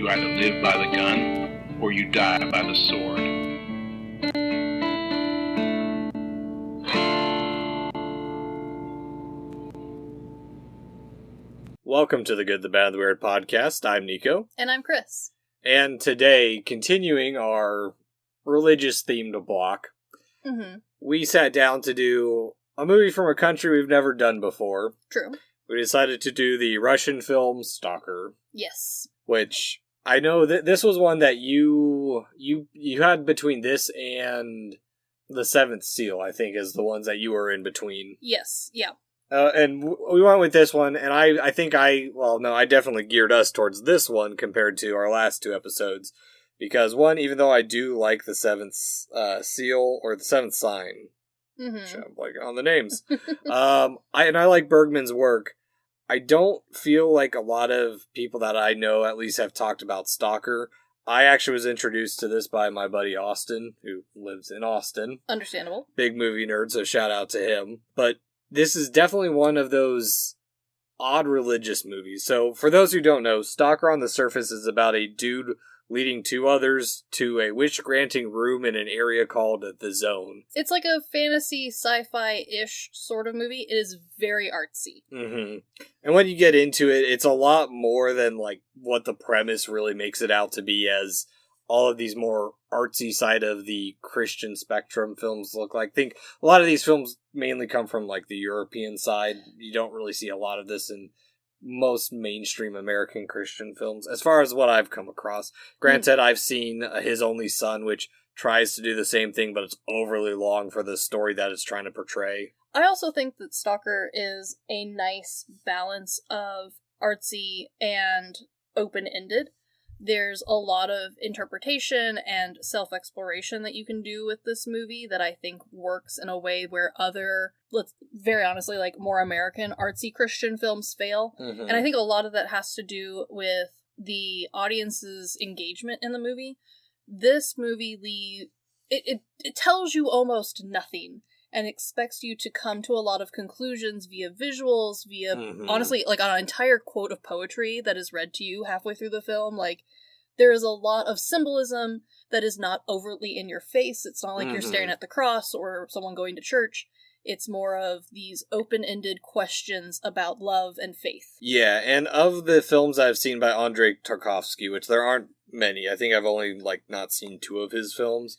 either live by the gun or you die by the sword. Welcome to the Good, the Bad, the Weird podcast. I'm Nicho. And I'm Chris. And today, continuing our religious-themed block, we sat down to do a movie from a country we've never done before. True. We decided to do the Russian film Stalker. Yes. Which, I know that this was one that you had between this and The Seventh Seal, I think, is the ones that you were in between. Yes, yeah. And we went with this one, and I definitely geared us towards this one compared to our last two episodes. Because one, even though I do like The Seventh Seal, or The Seventh Sign, which I'm blanking on the names, I like Bergman's work, I don't feel like a lot of people that I know at least have talked about Stalker. I actually was introduced to this by my buddy Austin, who lives in Austin. Understandable. Big movie nerd, so shout out to him. But this is definitely one of those odd religious movies. So, for those who don't know, Stalker on the surface is about a dude leading two others to a wish-granting room in an area called The Zone. It's like a fantasy, sci-fi-ish sort of movie. It is very artsy. Mm-hmm. And when you get into it, it's a lot more than like what the premise really makes it out to be, as all of these more artsy side of the Christian spectrum films look like. I think a lot of these films mainly come from like the European side. You don't really see a lot of this in most mainstream American Christian films, as far as what I've come across. Granted, I've seen His Only Son, which tries to do the same thing, but it's overly long for the story that it's trying to portray. I also think that Stalker is a nice balance of artsy and open-ended. There's a lot of interpretation and self-exploration that you can do with this movie that I think works in a way where other, let's very honestly, like more American artsy Christian films fail. Mm-hmm. And I think a lot of that has to do with the audience's engagement in the movie. This movie, it tells you almost nothing and expects you to come to a lot of conclusions via visuals, via, honestly, like an entire quote of poetry that is read to you halfway through the film. Like, there is a lot of symbolism that is not overtly in your face. It's not like you're staring at the cross or someone going to church. It's more of these open-ended questions about love and faith. Yeah, and of the films I've seen by Andrei Tarkovsky, which there aren't many, I think I've only not seen two of his films.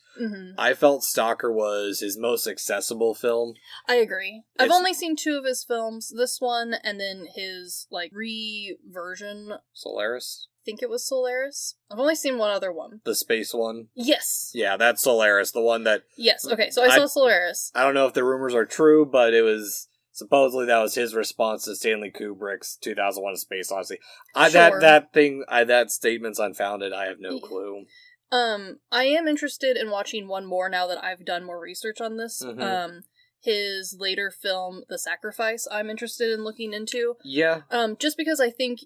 I felt Stalker was his most accessible film. I agree. I've only seen two of his films, this one and then his re-version. Solaris? I think it was Solaris. I've only seen one other one. The space one? Yes. Yeah, that's Solaris, the one that... Yes, okay, so I saw Solaris. I don't know if the rumors are true, but it was... Supposedly that was his response to Stanley Kubrick's 2001: A Space Odyssey. That statement's unfounded. I have no clue. I am interested in watching one more now that I've done more research on this. His later film, The Sacrifice, I'm interested in looking into. Yeah. Just because I think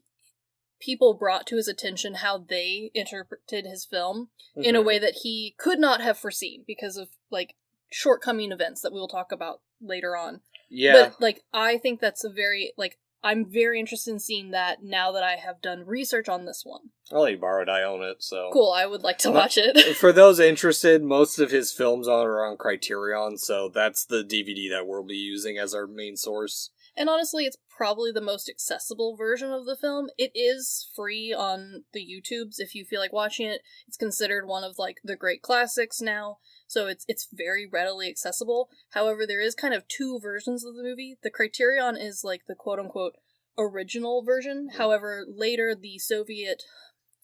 people brought to his attention how they interpreted his film in a way that he could not have foreseen because of, shortcoming events that we'll talk about later on. Yeah. But, I think that's I'm very interested in seeing that now that I have done research on this one. I'll let you borrow it, I own it, so... Cool, I would like to watch it. For those interested, most of his films are on Criterion, so that's the DVD that we'll be using as our main source. And honestly, it's probably the most accessible version of the film. It is free on the YouTubes if you feel like watching it. It's considered one of, the great classics now. So it's very readily accessible. However, there is kind of two versions of the movie. The Criterion is the quote-unquote original version. However, later the Soviet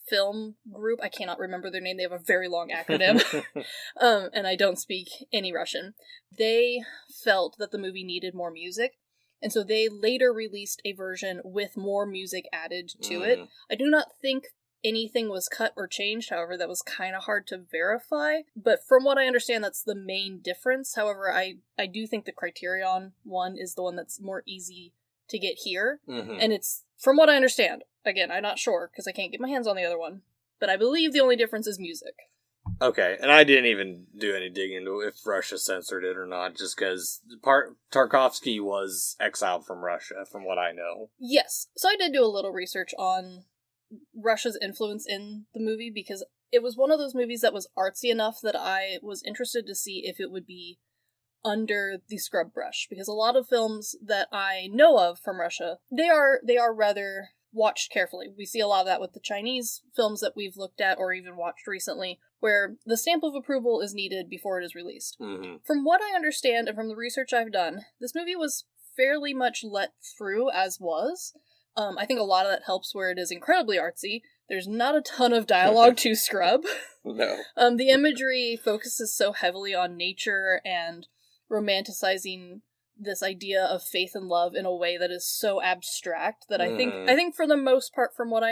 film group, I cannot remember their name, they have a very long acronym, and I don't speak any Russian. They felt that the movie needed more music, and so they later released a version with more music added to it. I do not think anything was cut or changed, however, that was kind of hard to verify. But from what I understand, that's the main difference. However, I do think the Criterion one is the one that's more easy to get here. And it's, from what I understand, again, I'm not sure, because I can't get my hands on the other one, but I believe the only difference is music. Okay, and I didn't even do any digging into if Russia censored it or not, just because Tarkovsky was exiled from Russia, from what I know. Yes, so I did do a little research on Russia's influence in the movie, because it was one of those movies that was artsy enough that I was interested to see if it would be under the scrub brush, because a lot of films that I know of from Russia, they are rather watched carefully. We see a lot of that with the Chinese films that we've looked at or even watched recently, where the stamp of approval is needed before it is released. Mm-hmm. From what I understand and from the research I've done, this movie was fairly much let through as was. I think a lot of that helps where it is incredibly artsy. There's not a ton of dialogue to scrub. No. The imagery focuses so heavily on nature and romanticizing this idea of faith and love in a way that is so abstract that I think for the most part, from what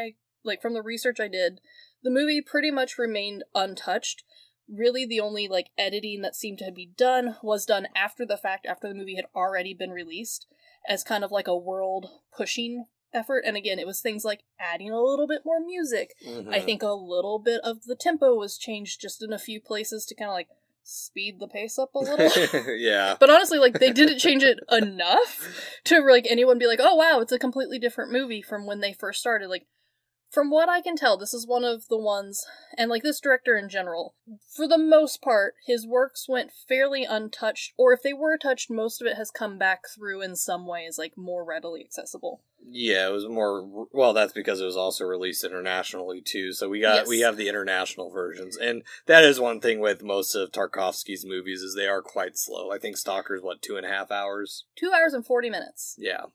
from the research I did, the movie pretty much remained untouched. Really, the only editing that seemed to be done was done after the fact, after the movie had already been released, as kind of like a world pushing effort. And again, it was things like adding a little bit more music. Mm-hmm. I think a little bit of the tempo was changed just in a few places to kind of speed the pace up a little. Yeah. But honestly, they didn't change it enough to anyone be like, oh wow, it's a completely different movie from when they first started. From what I can tell, this is one of the ones, and this director in general, for the most part, his works went fairly untouched, or if they were touched, most of it has come back through in some ways, more readily accessible. Yeah, it was more, well, that's because it was also released internationally, too, so we have the international versions, and that is one thing with most of Tarkovsky's movies, is they are quite slow. I think Stalker's, 2.5 hours? 2 hours and 40 minutes. Yeah.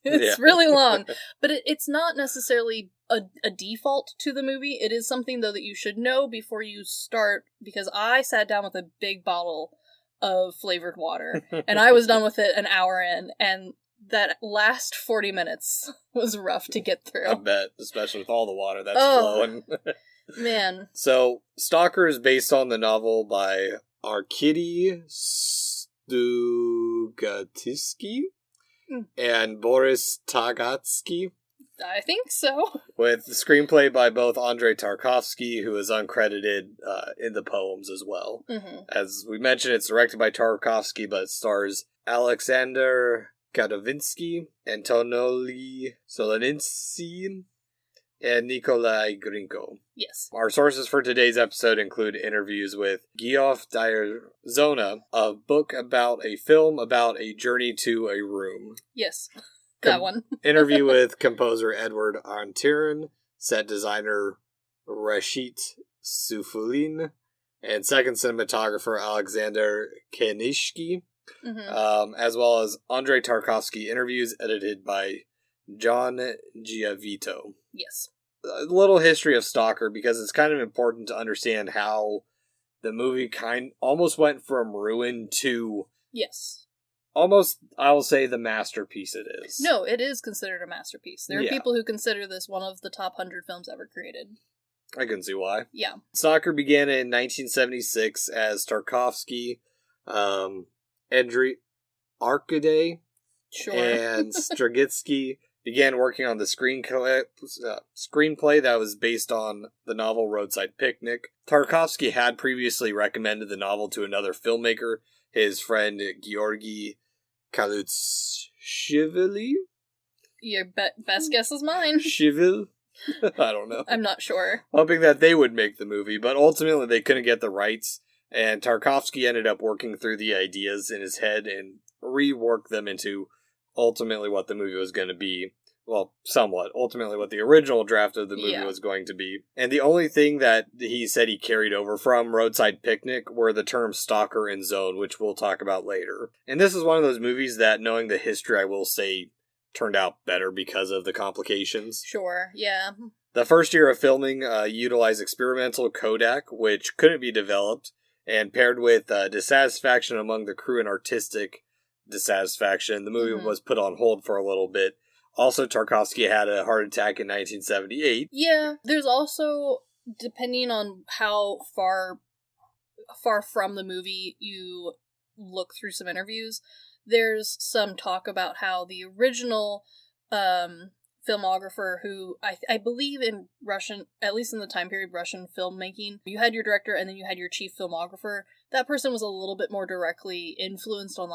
It's really long, but it's not necessarily a default to the movie. It is something, though, that you should know before you start, because I sat down with a big bottle of flavored water, and I was done with it an hour in, and that last 40 minutes was rough to get through. I bet, especially with all the water that's flowing. Man. So, Stalker is based on the novel by Arkady Stugatsky and Boris Tagatsky. I think so. With the screenplay by both Andrei Tarkovsky, who is uncredited in the poems as well. Mm-hmm. As we mentioned, it's directed by Tarkovsky, but it stars Alexander Kadovinsky, Antonoli Solonitsyn, and Nikolai Grinko. Yes. Our sources for today's episode include interviews with Geoff Dyerzona, a book about a film about a journey to a room. Yes, that one. Interview with composer Edward Antirin, set designer Rashid Sufulin, and second cinematographer Alexander Kanishki, as well as Andrei Tarkovsky interviews edited by John Giavito. Yes. A little history of Stalker, because it's kind of important to understand how the movie almost went from ruin to... Yes. Almost, I'll say, the masterpiece it is. No, it is considered a masterpiece. There are people who consider this one of the top 100 films ever created. I can see why. Yeah. Stalker began in 1976 as Tarkovsky, Andrei Arkady, and Stragitsky began working on the screenplay that was based on the novel Roadside Picnic. Tarkovsky had previously recommended the novel to another filmmaker, his friend Georgy Kalutshvili. Your best guess is mine. Shivil? I don't know. I'm not sure. Hoping that they would make the movie, but ultimately they couldn't get the rights, and Tarkovsky ended up working through the ideas in his head and reworked them into ultimately what the movie was going to be. Well, somewhat. Ultimately what the original draft of the movie was going to be. And the only thing that he said he carried over from Roadside Picnic were the terms Stalker and Zone, which we'll talk about later. And this is one of those movies that, knowing the history, I will say, turned out better because of the complications. Sure, yeah. The first year of filming utilized experimental Kodak, which couldn't be developed, and paired with dissatisfaction among the crew and artistic dissatisfaction, the movie was put on hold for a little bit. Also, Tarkovsky had a heart attack in 1978. Yeah, there's also, depending on how far from the movie you look through some interviews, there's some talk about how the original filmographer, who I believe in Russian, at least in the time period Russian filmmaking, you had your director and then you had your chief filmographer. That person was a little bit more directly influenced on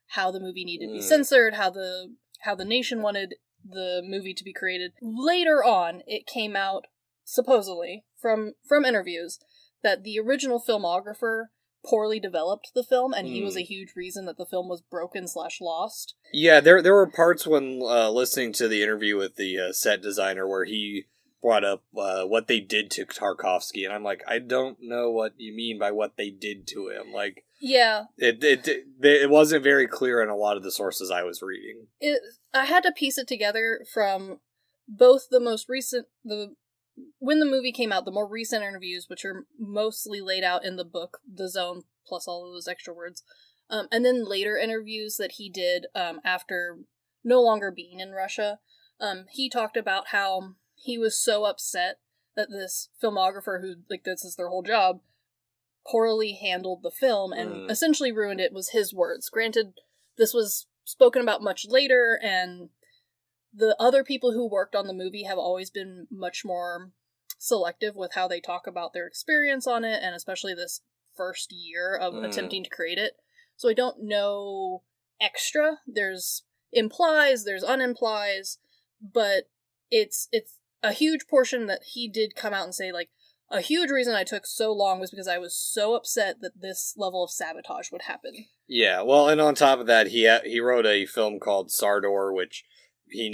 how the movie needed to be censored, how the nation wanted the movie to be created. Later on, it came out, supposedly, from interviews, that the original filmographer poorly developed the film, and he was a huge reason that the film was broken/lost. Yeah, there were parts when listening to the interview with the set designer where he brought up what they did to Tarkovsky, and I'm like, I don't know what you mean by what they did to him. Like, yeah, it wasn't very clear in a lot of the sources I was reading. I had to piece it together from both the most recent, when the movie came out, the more recent interviews, which are mostly laid out in the book, The Zone, plus all of those extra words, and then later interviews that he did after no longer being in Russia. He talked about how he was so upset that this filmographer, who, like, this is their whole job, poorly handled the film and essentially ruined it, was his words. Granted, this was spoken about much later, and the other people who worked on the movie have always been much more selective with how they talk about their experience on it, and especially this first year of attempting to create it. So I don't know extra. There's implies, there's unimplies, but it's a huge portion that he did come out and say, like, a huge reason I took so long was because I was so upset that this level of sabotage would happen. Yeah, well, and on top of that, he wrote a film called Sardor, which he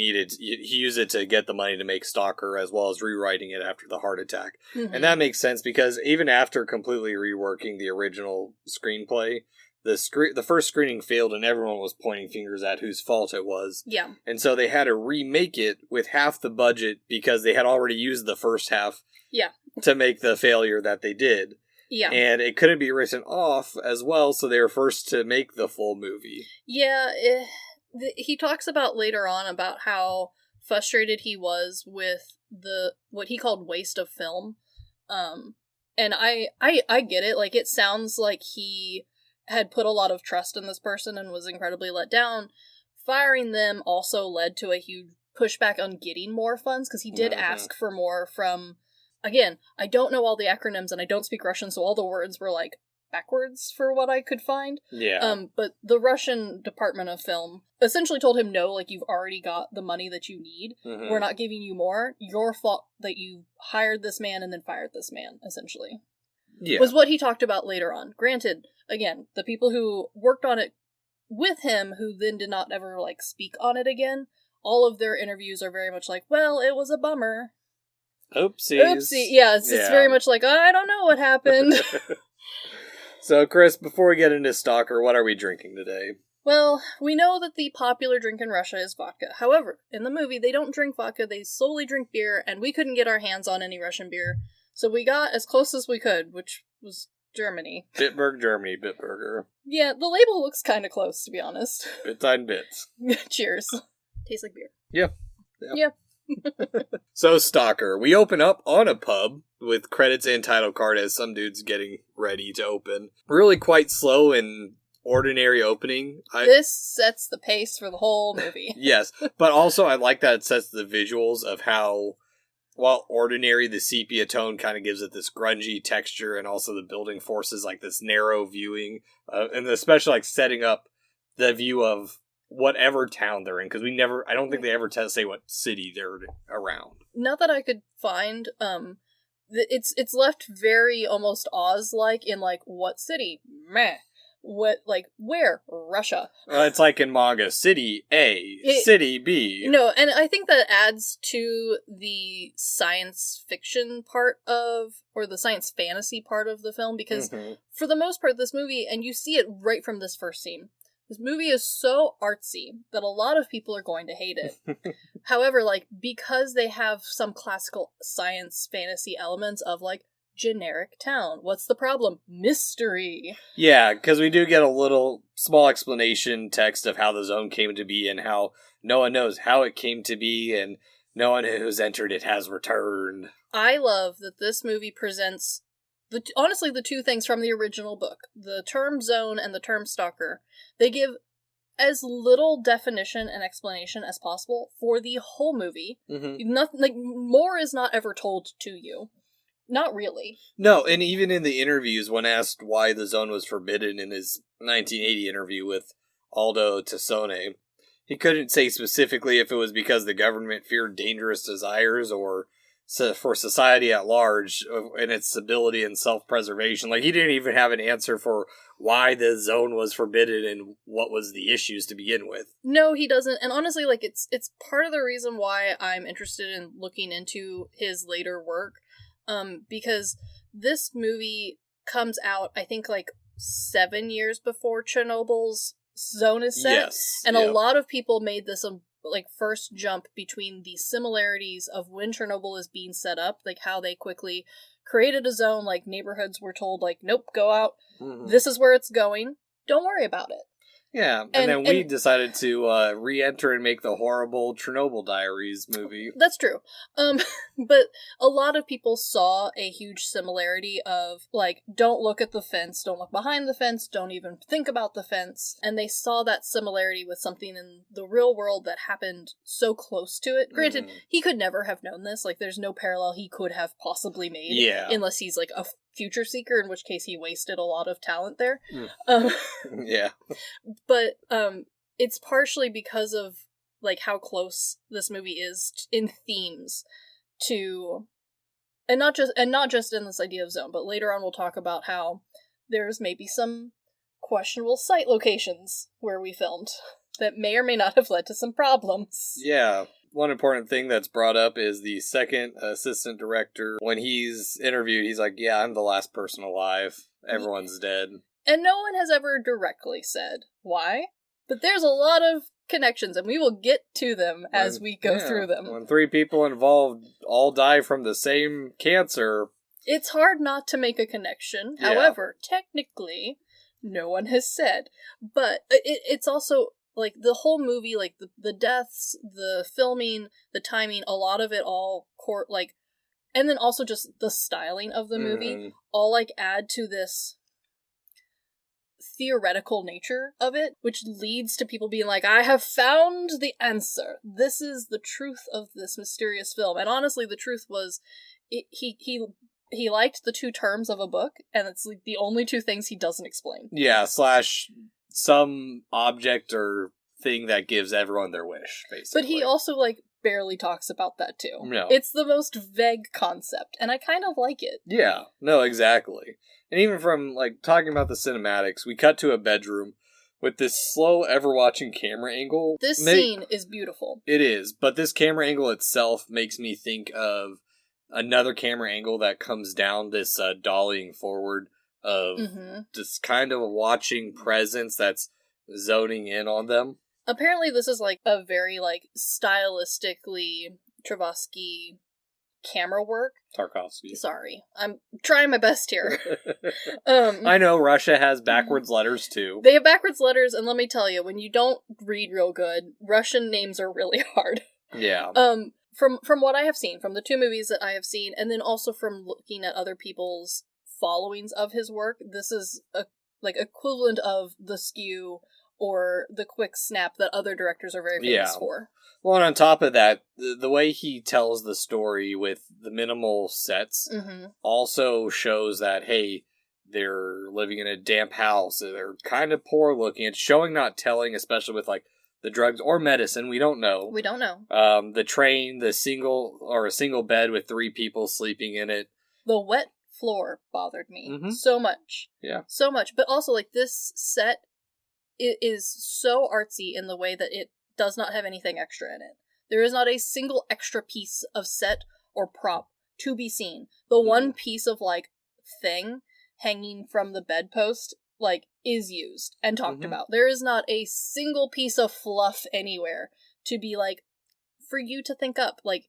used it to get the money to make Stalker, as well as rewriting it after the heart attack. And that makes sense, because even after completely reworking the original screenplay, the first screening failed and everyone was pointing fingers at whose fault it was. Yeah. And so they had to remake it with half the budget because they had already used the first half to make the failure that they did. Yeah. And it couldn't be written off as well, so they were forced to make the full movie. Yeah, he talks about later on about how frustrated he was with what he called waste of film. And I get it. Like, it sounds like he had put a lot of trust in this person and was incredibly let down. Firing them also led to a huge pushback on getting more funds, because he did ask for more from, again, I don't know all the acronyms and I don't speak Russian, so all the words were, like, backwards for what I could find. Yeah. But the Russian Department of Film essentially told him, no, like, you've already got the money that you need. We're not giving you more. Your fault that you hired this man and then fired this man, essentially. Yeah. Was what he talked about later on. Granted, again, the people who worked on it with him, who then did not ever, like, speak on it again, all of their interviews are very much like, well, it was a bummer. Oopsies. Yeah, it's very much like, I don't know what happened. So, Chris, before we get into Stalker, what are we drinking today? Well, we know that the popular drink in Russia is vodka. However, in the movie, they don't drink vodka, they solely drink beer, and we couldn't get our hands on any Russian beer. So we got as close as we could, which was Germany. Bitburg, Germany, Bitburger. Yeah, the label looks kind of close, to be honest. Bits on bits. Cheers. Tastes like beer. Yeah. So, Stalker. We open up on a pub with credits and title card as some dude's getting ready to open. Really quite slow and ordinary opening. This sets the pace for the whole movie. Yes, but also I like that it sets the visuals of how, while ordinary, the sepia tone kind of gives it this grungy texture, and also the building forces like this narrow viewing, and especially like setting up the view of whatever town they're in, because I don't think they ever say what city they're around. Not that I could find, it's left very almost Oz-like in, like, what city? Meh. What, like, where? Russia. It's like in manga, city A, city B. No, and I think that adds to the science fiction part or the science fantasy part of the film, because for the most part, this movie, and you see it right from this first scene, this movie is so artsy that a lot of people are going to hate it. However, like, because they have some classical science fantasy elements of, like, generic town. What's the problem? Mystery. Yeah, because we do get a little small explanation text of how the zone came to be and how no one knows how it came to be, and no one who's entered it has returned. I love that this movie presents honestly the two things from the original book. The term zone and the term stalker. They give as little definition and explanation as possible for the whole movie. Nothing, like, more is not ever told to you. Not really. No, and even in the interviews, when asked why the zone was forbidden in his 1980 interview with Aldo Tassone, he couldn't say specifically if it was because the government feared dangerous desires or for society at large and its stability and self-preservation. Like, he didn't even have an answer for why the zone was forbidden and what was the issues to begin with. No, he doesn't. And honestly, like, it's part of the reason why I'm interested in looking into his later work. Because this movie comes out, I think, like, 7 years before Chernobyl's zone is set. Yes. And a lot of people made this like first jump between the similarities of when Chernobyl is being set up, like how they quickly created a zone, like neighborhoods were told, like, nope, go out, this is where it's going, don't worry about it. Yeah, and then we decided to re-enter and make the horrible Chernobyl Diaries movie. That's true. But a lot of people saw a huge similarity of, like, don't look at the fence, don't look behind the fence, don't even think about the fence. And they saw that similarity with something in the real world that happened so close to it. Granted, he could never have known this. Like, there's no parallel he could have possibly made. Yeah. Unless he's, like, a future seeker, in which case he wasted a lot of talent there. Yeah. But it's partially because of, like, how close this movie is in themes to, and not just in this idea of zone, but later on we'll talk about how there's maybe some questionable site locations where we filmed that may or may not have led to some problems. Yeah. One important thing that's brought up is the second assistant director. When he's interviewed, he's like, yeah, I'm the last person alive. Everyone's dead. And no one has ever directly said why, but there's a lot of connections, and we will get to them as we go through them. When 3 people involved all die from the same cancer, it's hard not to make a connection. Yeah. However, technically, no one has said. But it's also, like, the whole movie, like, the deaths, the filming, the timing, a lot of it all, and then also just the styling of the movie, all, like, add to this theoretical nature of it, which leads to people being like, I have found the answer. This is the truth of this mysterious film. And honestly, the truth was, he liked the 2 terms of a book, and it's like the only 2 things he doesn't explain. Yeah, / some object or thing that gives everyone their wish, basically. But he also, like, barely talks about that, too. No. It's the most vague concept, and I kind of like it. Yeah, no, exactly. And even from, like, talking about the cinematics, we cut to a bedroom with this slow, ever-watching camera angle. This scene is beautiful. It is, but this camera angle itself makes me think of another camera angle that comes down this dollying forward of this kind of watching presence that's zoning in on them. Apparently this is, like, a very, like, stylistically Tarkovsky camera work. Tarkovsky. Sorry. I'm trying my best here. I know, Russia has backwards letters, too. They have backwards letters, and let me tell you, when you don't read real good, Russian names are really hard. Yeah. From what I have seen, from the 2 movies that I have seen, and then also from looking at other people's followings of his work, this is equivalent of the skew or the quick snap that other directors are very famous for. Well, and on top of that, the way he tells the story with the minimal sets also shows that, hey, they're living in a damp house, they're kind of poor looking. It's showing, not telling, especially with, like, the drugs or medicine, we don't know. We don't know. The train, a single bed with 3 people sleeping in it. The wet floor bothered me so much. Yeah. So much. But also, like, this set, it is so artsy in the way that it does not have anything extra in it. There is not a single extra piece of set or prop to be seen. The one piece of, like, thing hanging from the bedpost, like, is used and talked about. There is not a single piece of fluff anywhere to be, like, for you to think up, like,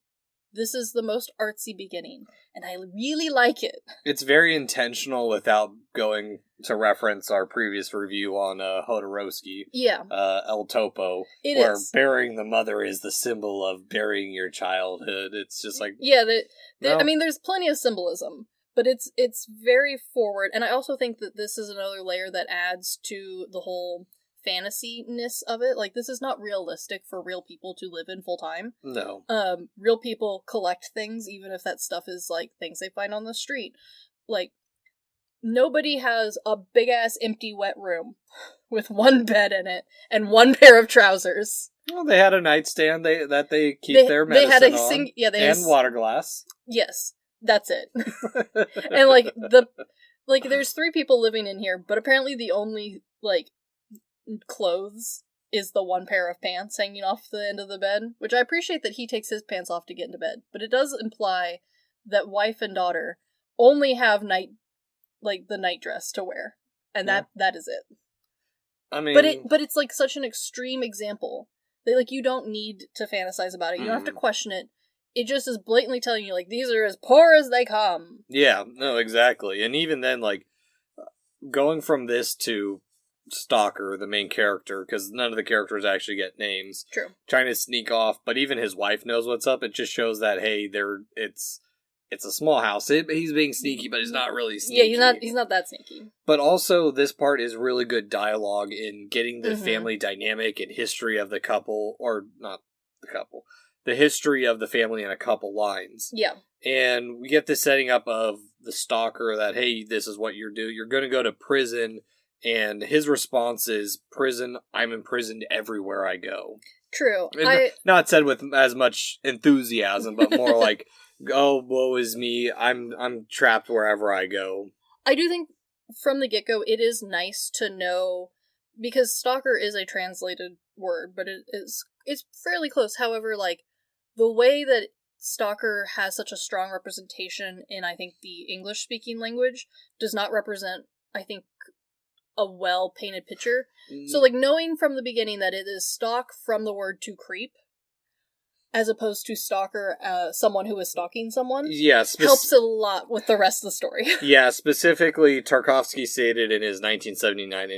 this is the most artsy beginning, and I really like it. It's very intentional without going to reference our previous review on Hodorowski. Yeah. El Topo. Where burying the mother is the symbol of burying your childhood. It's just like... Yeah, I mean, there's plenty of symbolism, but it's very forward, and I also think that this is another layer that adds to the whole fantasy-ness of it. Like, this is not realistic for real people to live in full-time. No. Real people collect things, even if that stuff is, like, things they find on the street. Like, nobody has a big-ass empty wet room with one bed in it and one pair of trousers. Well, they had a nightstand that they keep their medicine they had on, they and water glass. Yes, that's it. And there's 3 people living in here, but apparently the only clothes is the one pair of pants hanging off the end of the bed, which I appreciate that he takes his pants off to get into bed, but it does imply that wife and daughter only have the night dress to wear, and that is it. I mean, but it's such an extreme example. You don't need to fantasize about it. You don't have to question it. It just is blatantly telling you, these are as poor as they come. Yeah, no, exactly. And even then, going from this to Stalker, the main character, because none of the characters actually get names. True. Trying to sneak off, but even his wife knows what's up. It just shows that, hey, it's a small house. He's being sneaky, but he's not really sneaky. Yeah, he's not that sneaky. But also, this part is really good dialogue in getting the family dynamic and history of the couple, or not the couple, the history of the family in a couple lines. Yeah. And we get the setting up of the stalker that, hey, this is what you're doing. You're going to go to prison, and his response is, prison, I'm imprisoned everywhere I go. True. Not said with as much enthusiasm, but more like, oh, woe is me, I'm trapped wherever I go. I do think from the get-go it is nice to know, because stalker is a translated word, but it's fairly close. However, the way that stalker has such a strong representation in, I think, the English-speaking language does not represent, I think, a well-painted picture. So, knowing from the beginning that it is stalk from the word to creep, as opposed to stalker, someone who is stalking someone, helps a lot with the rest of the story. Yeah, specifically, Tarkovsky stated in his 1979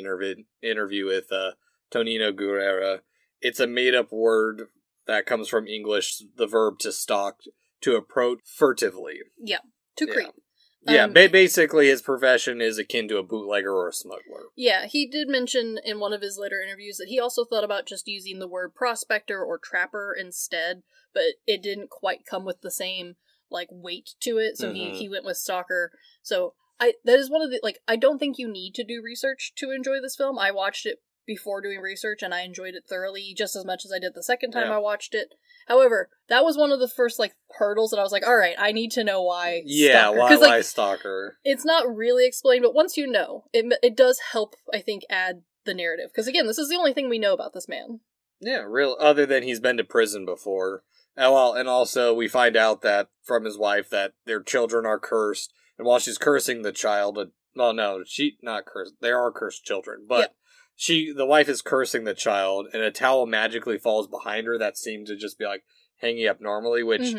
interview with Tonino Guerrera, it's a made-up word that comes from English, the verb to stalk, to approach furtively. Yeah, to creep. Yeah, basically his profession is akin to a bootlegger or a smuggler. Yeah, he did mention in one of his later interviews that he also thought about just using the word prospector or trapper instead, but it didn't quite come with the same, weight to it, so he went with stalker. So, that is one of the, I don't think you need to do research to enjoy this film. I watched it before doing research, and I enjoyed it thoroughly, just as much as I did the second time I watched it. However, that was one of the first, hurdles that I was like, alright, I need to know why Stalker. Why Stalker? It's not really explained, but once you know, it does help, I think, add the narrative. Because again, this is the only thing we know about this man. Yeah, other than he's been to prison before. And also we find out that, from his wife, that their children are cursed, and while she's cursing the child, well, no, not cursed, they are cursed children, but the wife is cursing the child, and a towel magically falls behind her that seemed to just be, hanging up normally, which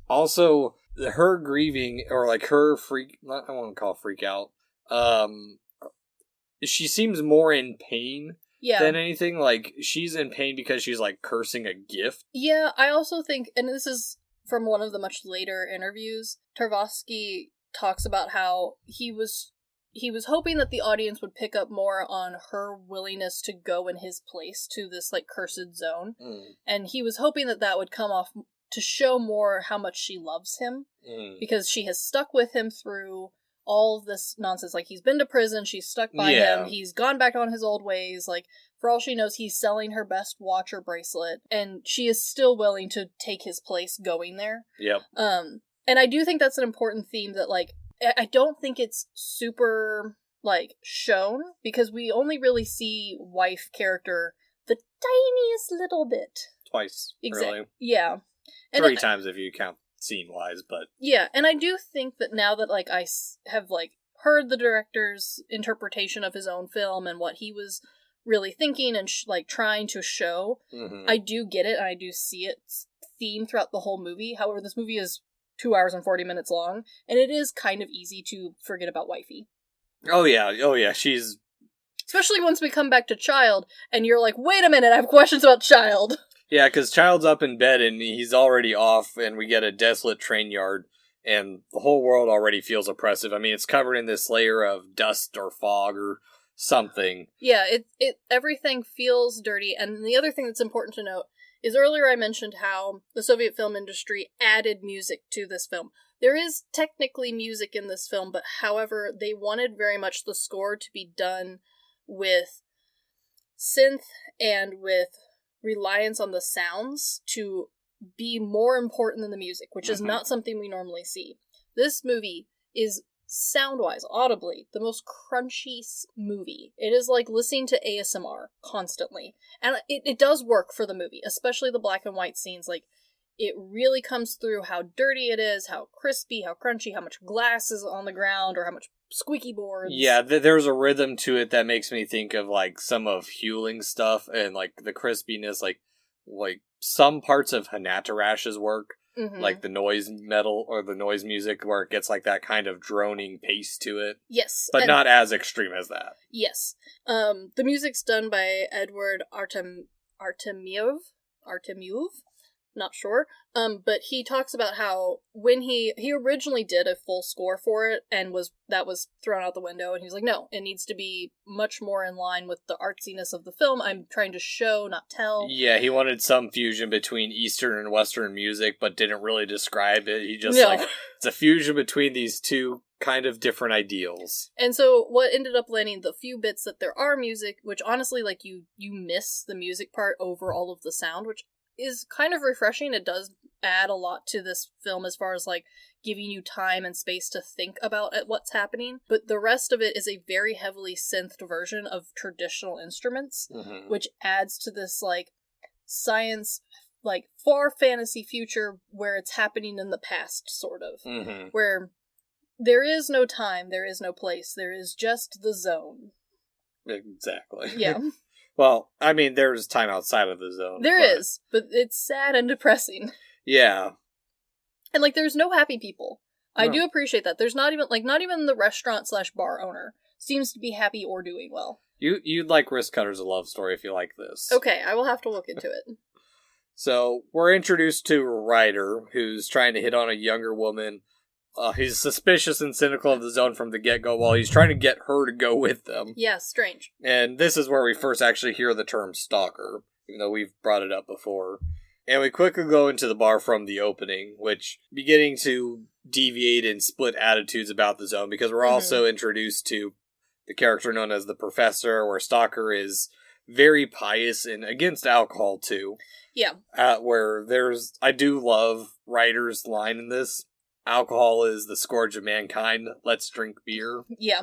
also, her grieving, or, her freak, I don't want to call it freak out, she seems more in pain than anything. She's in pain because she's, cursing a gift. Yeah, I also think, and this is from one of the much later interviews, Tarkovsky talks about how he was hoping that the audience would pick up more on her willingness to go in his place to this, cursed zone. And he was hoping that would come off to show more how much she loves him. Because she has stuck with him through all of this nonsense. He's been to prison, she's stuck by him, he's gone back on his old ways, for all she knows, he's selling her best watch or bracelet, and she is still willing to take his place going there. Yep. And I do think that's an important theme that, I don't think it's super, shown, because we only really see wife character the tiniest little bit. Twice, really. Yeah. And 3 times if you count scene-wise, but... Yeah, and I do think that now that, I have, heard the director's interpretation of his own film and what he was really thinking and, trying to show, I do get it, and I do see its theme throughout the whole movie. However, this movie is 2 hours and 40 minutes long, and it is kind of easy to forget about wifey. Oh yeah, she's... Especially once we come back to Child, and you're like, wait a minute, I have questions about Child. Yeah, because Child's up in bed, and he's already off, and we get a desolate train yard, and the whole world already feels oppressive. I mean, it's covered in this layer of dust or fog or something. Yeah, everything feels dirty, and the other thing that's important to note is earlier I mentioned how the Soviet film industry added music to this film. There is technically music in this film, but however, they wanted very much the score to be done with synth and with reliance on the sounds to be more important than the music, which is not something we normally see. This movie is sound-wise, audibly, the most crunchy movie. It is like listening to ASMR constantly. And it does work for the movie, especially the black and white scenes. Like, it really comes through how dirty it is, how crispy, how crunchy, how much glass is on the ground, or how much squeaky boards. Yeah, there's a rhythm to it that makes me think of, like, some of Hewling's stuff, and, like, the crispiness, like some parts of Hanatarash's work, like the noise metal or the noise music, where it gets, like, that kind of droning pace to it. Yes. But not as extreme as that. Yes. The music's done by Edward Artemiev? Not sure. But he talks about how when he originally did a full score for it and that was thrown out the window, and he was like, no, it needs to be much more in line with the artsiness of the film. I'm trying to show, not tell. Yeah, he wanted some fusion between Eastern and Western music, but didn't really describe it. He just, it's a fusion between these two kind of different ideals. And so what ended up landing, the few bits that there are music, which honestly, like, you miss the music part over all of the sound, which is kind of refreshing. It does add a lot to this film as far as, like, giving you time and space to think about what's happening. But the rest of it is a very heavily synthed version of traditional instruments, which adds to this, like, science, like, far fantasy future where it's happening in the past, sort of. Where there is no time, there is no place, there is just the zone. Exactly. Yeah. Well, I mean, there's time outside of the zone. There is, but it's sad and depressing. Yeah. And, like, there's no happy people. I do appreciate that. There's not even the restaurant/bar owner seems to be happy or doing well. You'd like Wrist Cutter's A Love Story if you like this. Okay, I will have to look into it. So, we're introduced to Ryder, who's trying to hit on a younger woman. He's suspicious and cynical of the zone from the get-go while he's trying to get her to go with them. Yeah, strange. And this is where we first actually hear the term stalker, even though we've brought it up before. And we quickly go into the bar from the opening, which beginning to deviate and split attitudes about the zone, because we're also introduced to the character known as the Professor, where Stalker is very pious and against alcohol, too. Yeah. Where I do love Ryder's line in this. Alcohol is the scourge of mankind. Let's drink beer. Yeah.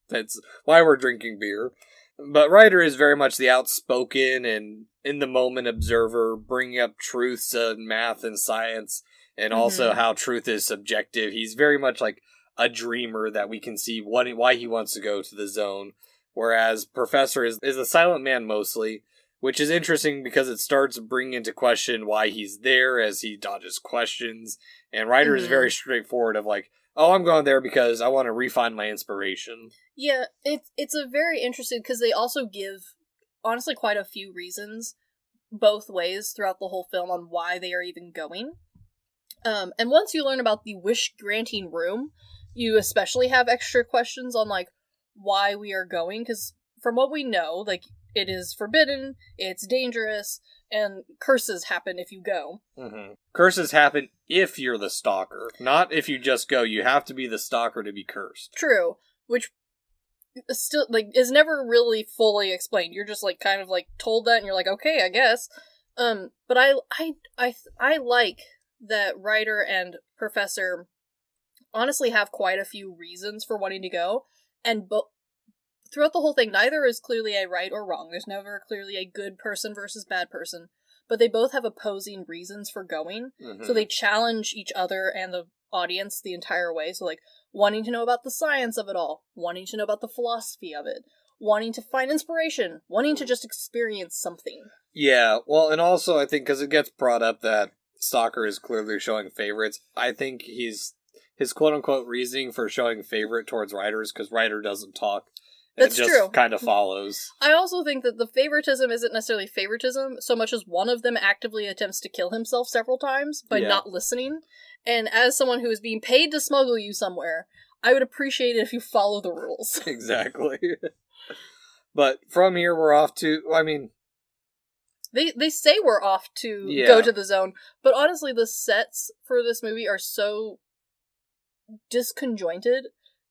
That's why we're drinking beer. But Ryder is very much the outspoken and in-the-moment observer, bringing up truths of math and science, and also how truth is subjective. He's very much like a dreamer that we can see why he wants to go to the zone. Whereas Professor is a silent man mostly, which is interesting because it starts bringing into question why he's there as he dodges questions. And Ryder is very straightforward of like, oh, I'm going there because I want to refine my inspiration. Yeah, it's a very interesting, because they also give, honestly, quite a few reasons both ways throughout the whole film on why they are even going. And once you learn about the wish-granting room, you especially have extra questions on, like, why we are going, because from what we know, like, it is forbidden, it's dangerous, and curses happen if you go. Curses happen if you're the stalker, not if you just go. You have to be the stalker to be cursed. True, which still, like, is never really fully explained. You're just, like, kind of, like, told that, and you're like, okay, I guess. But I like that Ryder and Professor honestly have quite a few reasons for wanting to go, and throughout the whole thing, neither is clearly a right or wrong. There's never clearly a good person versus bad person. But they both have opposing reasons for going. So they challenge each other and the audience the entire way. So, like, wanting to know about the science of it all. Wanting to know about the philosophy of it. Wanting to find inspiration. Wanting to just experience something. Yeah, well, and also I think because it gets brought up that Stalker is clearly showing favorites, I think his quote-unquote reasoning for showing favorite towards Ryder is because Ryder doesn't talk. That's just true. Kind of follows. I also think that the favoritism isn't necessarily favoritism so much as one of them actively attempts to kill himself several times by not listening. And as someone who is being paid to smuggle you somewhere, I would appreciate it if you follow the rules. Exactly. But from here we're off to, They say we're off to go to the zone, but honestly, the sets for this movie are so disconjointed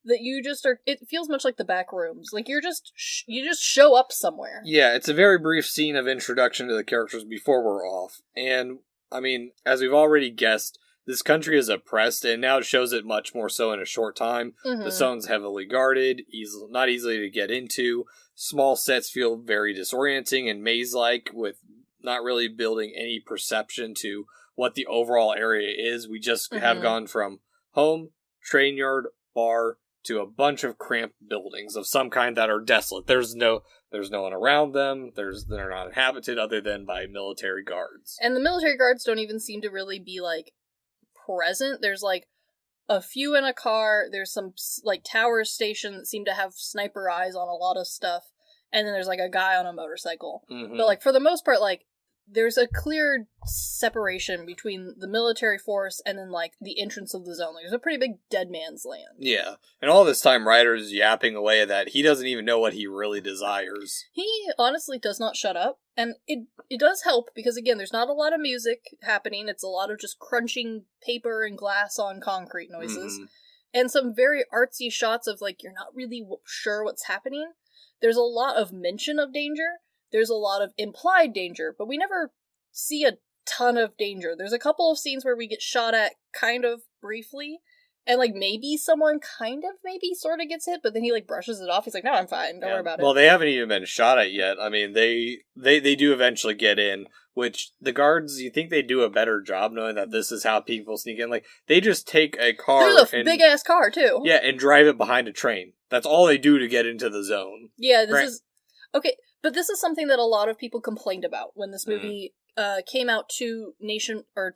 that you just are. It feels much like the back rooms. Like you just show up somewhere. Yeah, it's a very brief scene of introduction to the characters before we're off, and I mean, as we've already guessed, this country is oppressed, and now it shows it much more so in a short time. Mm-hmm. The zone's heavily guarded, not easily to get into. Small sets feel very disorienting and maze-like, with not really building any perception to what the overall area is. We just have gone from home, train yard, bar, to a bunch of cramped buildings of some kind that are desolate. There's no one around them. They're not inhabited other than by military guards. And the military guards don't even seem to really be, like, present. There's, like, a few in a car. There's some, like, tower station that seem to have sniper eyes on a lot of stuff. And then there's, like, a guy on a motorcycle. Mm-hmm. But, like, for the most part, like, there's a clear separation between the military force and then, like, the entrance of the zone. Like, there's a pretty big dead man's land. Yeah. And all this time, Ryder's yapping away at that. He doesn't even know what he really desires. He honestly does not shut up. And it does help because, again, there's not a lot of music happening. It's a lot of just crunching paper and glass on concrete noises. Mm-hmm. And some very artsy shots of, like, you're not really sure what's happening. There's a lot of mention of danger. There's a lot of implied danger, but we never see a ton of danger. There's a couple of scenes where we get shot at kind of briefly, and, like, maybe someone maybe sort of gets hit, but then he, like, brushes it off. He's like, no, I'm fine. Don't worry about it. Well, they haven't even been shot at yet. I mean, they do eventually get in, which the guards, you think they do a better job knowing that this is how people sneak in. Like, they just take a car. There's a big-ass car, too. Yeah, and drive it behind a train. That's all they do to get into the zone. Yeah, this is... Okay, but this is something that a lot of people complained about when this movie came out to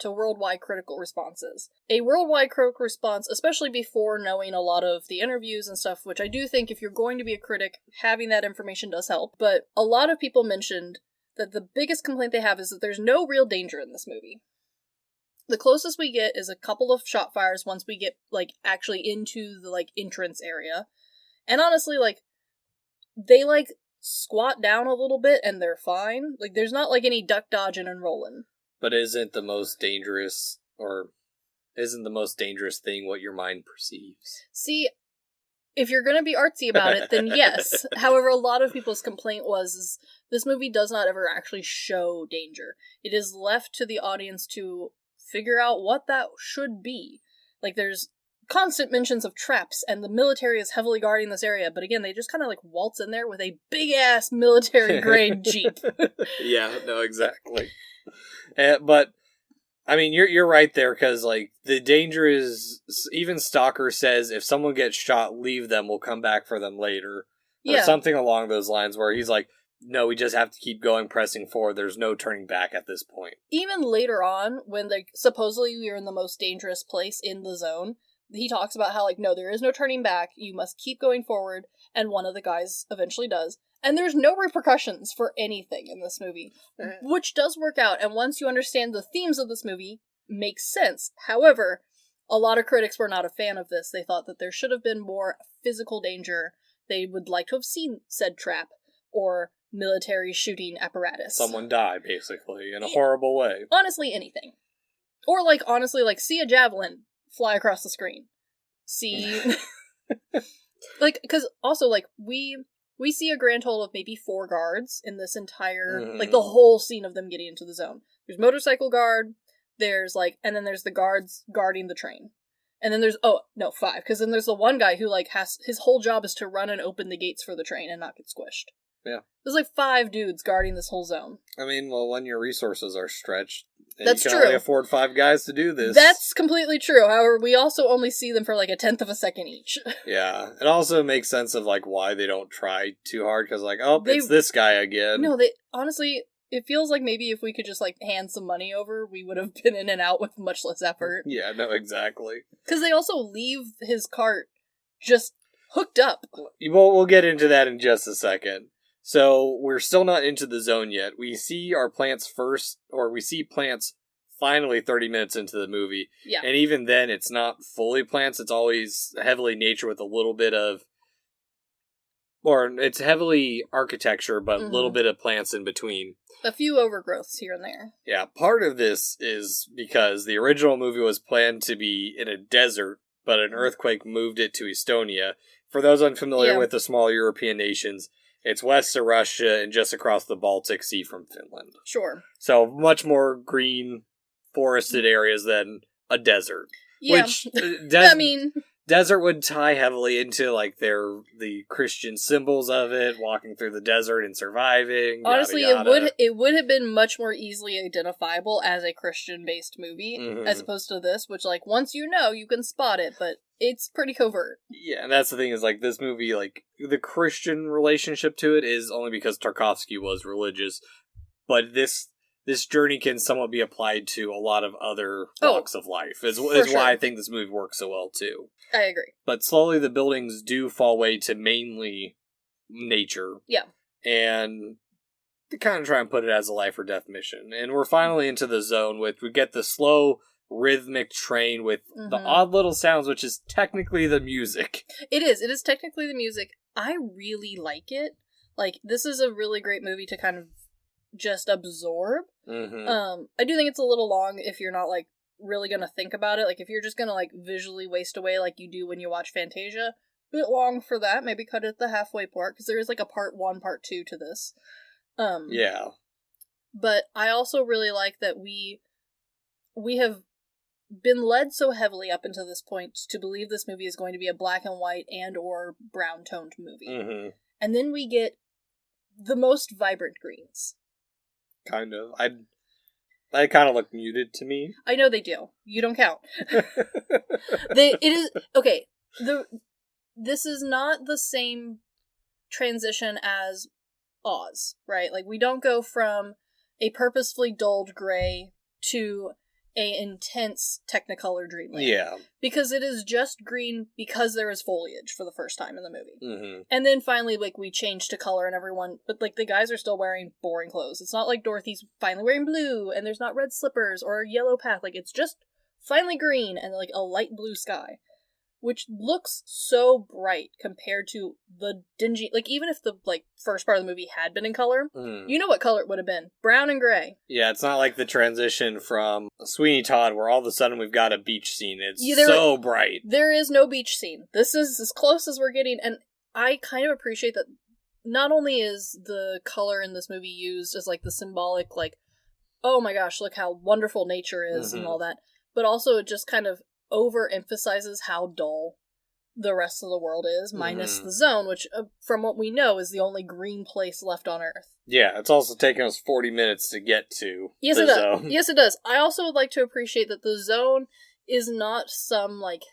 worldwide critical responses. A worldwide critical response, especially before knowing a lot of the interviews and stuff, which I do think if you're going to be a critic, having that information does help. But a lot of people mentioned that the biggest complaint they have is that there's no real danger in this movie. The closest we get is a couple of shot fires once we get, like, actually into the, like, entrance area. And honestly, like, they, like, squat down a little bit and they're fine. Like, there's not, like, any duck dodging and rolling. But isn't the most dangerous thing what your mind perceives? See, if you're gonna be artsy about it, then yes. However, a lot of people's complaint is this movie does not ever actually show danger. It is left to the audience to figure out what that should be. Like, there's constant mentions of traps, and the military is heavily guarding this area, but again, they just kind of, like, waltz in there with a big-ass military-grade jeep. Yeah, no, exactly. But, I mean, you're right there, because, like, the danger is, even Stalker says, if someone gets shot, leave them, we'll come back for them later. Or something along those lines, where he's like, no, we just have to keep going, pressing forward, there's no turning back at this point. Even later on, when, like, supposedly we are in the most dangerous place in the zone, he talks about how, like, no, there is no turning back, you must keep going forward, and one of the guys eventually does. And there's no repercussions for anything in this movie, which does work out, and once you understand the themes of this movie, makes sense. However, a lot of critics were not a fan of this. They thought that there should have been more physical danger. They would like to have seen said trap, or military shooting apparatus. Someone die, basically, in a horrible way. Honestly, anything. Or, like, honestly, like, see a javelin fly across the screen. See... like, because also, like, we see a grand total of maybe 4 guards in this entire, like, the whole scene of them getting into the zone. There's motorcycle guard, there's, like, and then there's the guards guarding the train. And then there's, 5, because then there's the one guy who, like, his whole job is to run and open the gates for the train and not get squished. Yeah. There's, like, 5 dudes guarding this whole zone. I mean, well, when your resources are stretched, and that's you can true. only afford 5 guys to do this. That's completely true. However, we also only see them for, like, 1/10 of a second each. Yeah. It also makes sense of, like, why they don't try too hard, because, like, it's this guy again. No, honestly, it feels like maybe if we could just, like, hand some money over, we would have been in and out with much less effort. Yeah, no, exactly. Because they also leave his cart just hooked up. We'll get into that in just a second. So, we're still not into the zone yet. We see our plants finally 30 minutes into the movie. Yeah. And even then, it's not fully plants, it's always heavily nature with a little bit of or it's heavily architecture, but a little Mhm. bit of plants in between. A few overgrowths here and there. Yeah, part of this is because the original movie was planned to be in a desert, but an earthquake moved it to Estonia. For those unfamiliar Yeah. with the small European nations, it's west of Russia and just across the Baltic Sea from Finland. Sure. So much more green, forested areas than a desert. Yeah. Which, I mean, desert would tie heavily into like the Christian symbols of it, walking through the desert and surviving. honestly, yada, yada. it would have been much more easily identifiable as a Christian-based movie, Mhm. as opposed to this, which, like, once you know, you can spot it, but it's pretty covert. Yeah, and that's the thing is like this movie, like the Christian relationship to it is only because Tarkovsky was religious, but this journey can somewhat be applied to a lot of other walks of life. Is for sure. why I think this movie works so well too. I agree. But slowly the buildings do fall away to mainly nature. Yeah. And they kind of try and put it as a life or death mission. And we're finally into the zone with, we get the slow, rhythmic train with the Mhm. odd little sounds, which is technically the music. It is technically the music. I really like it. Like, this is a really great movie to kind of just absorb. Mm-hmm. I do think it's a little long if you're not, like, really gonna think about it. Like, if you're just gonna, like, visually waste away like you do when you watch Fantasia, bit long for that. Maybe cut it at the halfway part, because there is, like, a part 1, part 2 to this. Yeah. But I also really like that we have been led so heavily up until this point to believe this movie is going to be a black and white and or brown toned movie. Mm-hmm. And then we get the most vibrant greens. Kind of. They kind of look muted to me. I know they do. You don't count. This is not the same transition as Oz, right? Like, we don't go from a purposefully dulled gray to a intense Technicolor dreamland. Yeah. Because it is just green because there is foliage for the first time in the movie. Mm-hmm. And then finally, like, we change to color and everyone, but, like, the guys are still wearing boring clothes. It's not like Dorothy's finally wearing blue and there's not red slippers or a yellow path. Like, it's just finally green and, like, a light blue sky. Which looks so bright compared to the dingy, like, even if the, like, first part of the movie had been in color, you know what color it would have been. Brown and gray. Yeah, it's not like the transition from Sweeney Todd where all of a sudden we've got a beach scene. It's Yeah, so bright. There is no beach scene. This is as close as we're getting, and I kind of appreciate that not only is the color in this movie used as, like, the symbolic, like, oh my gosh, look how wonderful nature is and all that, but also it just kind of overemphasizes how dull the rest of the world is, minus the zone, which, from what we know, is the only green place left on Earth. Yeah, it's also taken us 40 minutes to get to Yes, the it does. zone. Yes, it does. I also would like to appreciate that the zone is not some, like,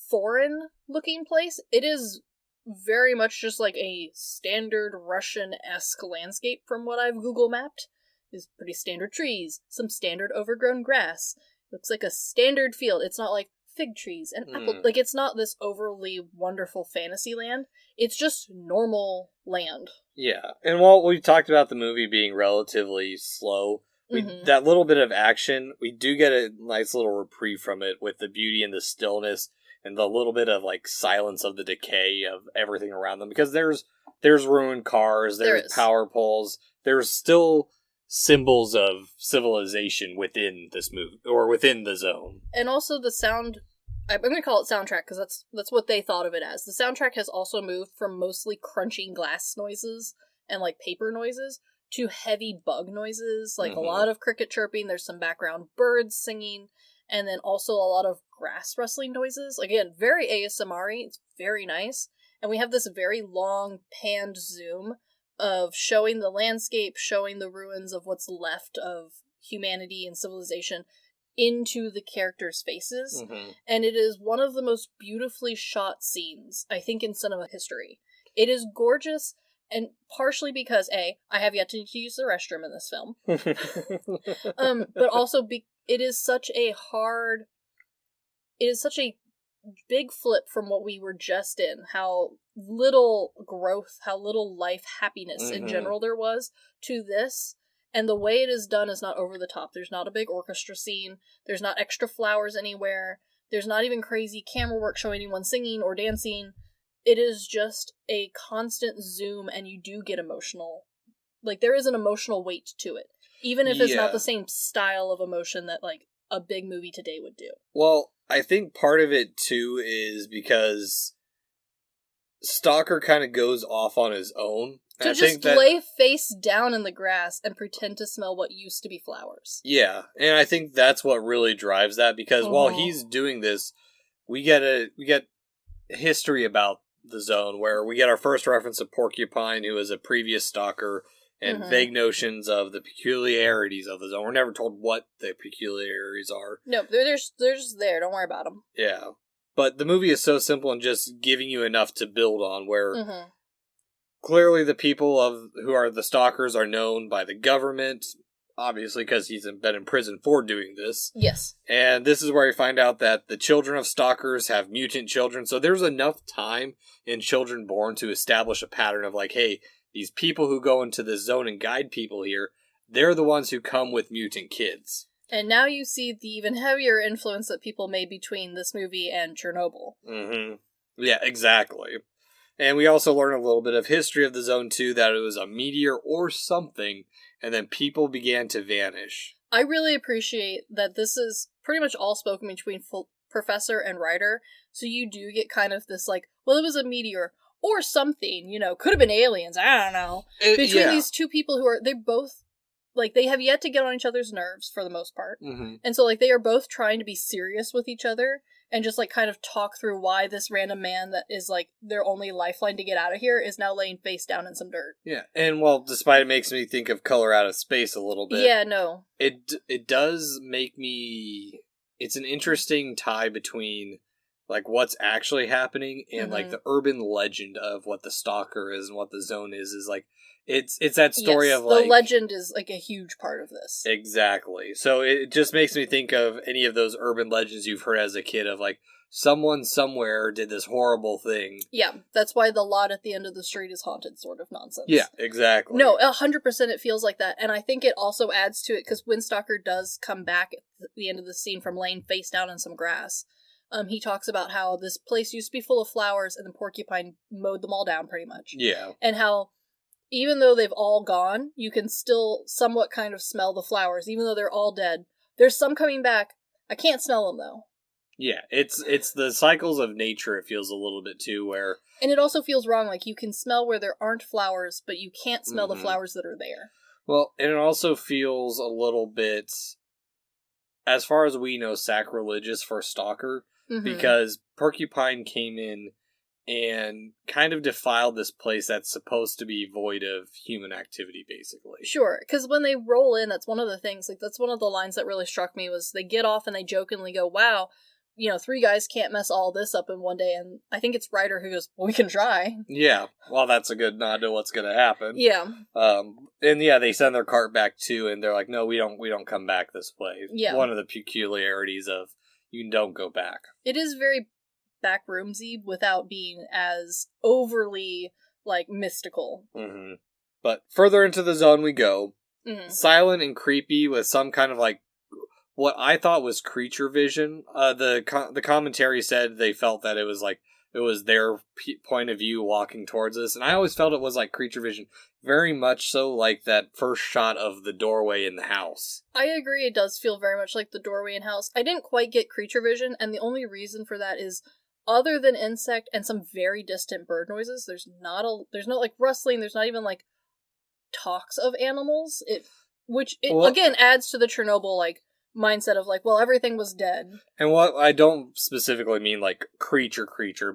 foreign-looking place. It is very much just, like, a standard Russian-esque landscape from what I've Google mapped. There's pretty standard trees, some standard overgrown grass. Looks like a standard field. It's not like fig trees and apple. Like, it's not this overly wonderful fantasy land. It's just normal land. Yeah, and while we talked about the movie being relatively slow, that little bit of action, we do get a nice little reprieve from it with the beauty and the stillness and the little bit of, like, silence of the decay of everything around them. Because there's ruined cars, there's power poles, there's still symbols of civilization within this movie, or within the zone. And also the sound, I'm going to call it soundtrack, because that's what they thought of it as. The soundtrack has also moved from mostly crunching glass noises and, like, paper noises to heavy bug noises, like a lot of cricket chirping, there's some background birds singing, and then also a lot of grass rustling noises. Again, very ASMR-y, it's very nice. And we have this very long panned zoom of showing the landscape, showing the ruins of what's left of humanity and civilization into the characters' faces. And it is one of the most beautifully shot scenes, I think, in cinema history. It is gorgeous, and partially because, A, I have yet to use the restroom in this film, but also it is such a big flip from what we were just in, how little growth, how little life happiness in general there was, to this, and the way it is done is not over the top. There's not a big orchestra scene, there's not extra flowers anywhere, there's not even crazy camera work showing anyone singing or dancing. it is just a constant zoom, and you do get emotional. Like, there is an emotional weight to it. Even if it's not the same style of emotion that, like, a big movie today would do. Well, I think part of it, too, is because Stalker kind of goes off on his own. To just lay face down in the grass and pretend to smell what used to be flowers. Yeah, and I think that's what really drives that, because while he's doing this, we get history about the zone, where we get our first reference to Porcupine, who is a previous stalker, and vague notions of the peculiarities of the zone. We're never told what the peculiarities are. No, they're just there. Don't worry about them. Yeah. But the movie is so simple in just giving you enough to build on, where clearly the people who are the stalkers are known by the government, obviously because he's been in prison for doing this. Yes. And this is where we find out that the children of stalkers have mutant children, so there's enough time in Children Born to establish a pattern of like, hey, these people who go into this zone and guide people here, they're the ones who come with mutant kids. And now you see the even heavier influence that people made between this movie and Chernobyl. Mm-hmm. Yeah, exactly. And we also learn a little bit of history of the zone, too, that it was a meteor or something, and then people began to vanish. I really appreciate that this is pretty much all spoken between professor and writer, so you do get kind of this, like, well, it was a meteor, or something, you know, could have been aliens, I don't know. Between these two people who are, they both, like, they have yet to get on each other's nerves, for the most part. And so, like, they are both trying to be serious with each other, and just, like, kind of talk through why this random man that is, like, their only lifeline to get out of here is now laying face down in some dirt. Yeah, and, well, despite it makes me think of Color Out of Space a little bit. Yeah, no. It does make me... It's an interesting tie between, like, what's actually happening and, like, the urban legend of what the Stalker is and what the zone is, like... It's that story of, like... the legend is, like, a huge part of this. Exactly. So it just makes me think of any of those urban legends you've heard as a kid of, like, someone somewhere did this horrible thing. Yeah, that's why the lot at the end of the street is haunted sort of nonsense. Yeah, exactly. No, 100% it feels like that. And I think it also adds to it, because when Stalker does come back at the end of the scene from laying face down in some grass, he talks about how this place used to be full of flowers and the porcupine mowed them all down pretty much. Yeah. And how... even though they've all gone, you can still somewhat kind of smell the flowers, even though they're all dead. There's some coming back. I can't smell them, though. Yeah, it's the cycles of nature, it feels a little bit, too, where... And it also feels wrong, like, you can smell where there aren't flowers, but you can't smell the flowers that are there. Well, and it also feels a little bit, as far as we know, sacrilegious for Stalker, because Porcupine came in and kind of defiled this place that's supposed to be void of human activity, basically. Sure, because when they roll in, that's one of the things, like, that's one of the lines that really struck me, was they get off and they jokingly go, wow, you know, 3 guys can't mess all this up in one day, and I think it's Ryder who goes, well, we can try. Yeah, well, that's a good nod to what's gonna happen. Yeah. And yeah, they send their cart back too, and they're like, no, we don't come back this way. Yeah. One of the peculiarities of, you don't go back. It is very backroomsy without being as overly, like, mystical. But further into the zone we go. Silent and creepy with some kind of, like, what I thought was creature vision. The commentary said they felt that it was, like, it was their point of view walking towards us, and I always felt it was, like, creature vision. Very much so like that first shot of the doorway in the house. I agree, it does feel very much like the doorway in house. I didn't quite get creature vision, and the only reason for that is, other than insect and some very distant bird noises, there's no, like, rustling, there's not even, like, talks of animals, which again adds to the Chernobyl, like, mindset of, like, well, everything was dead. And what I don't specifically mean, like, creature,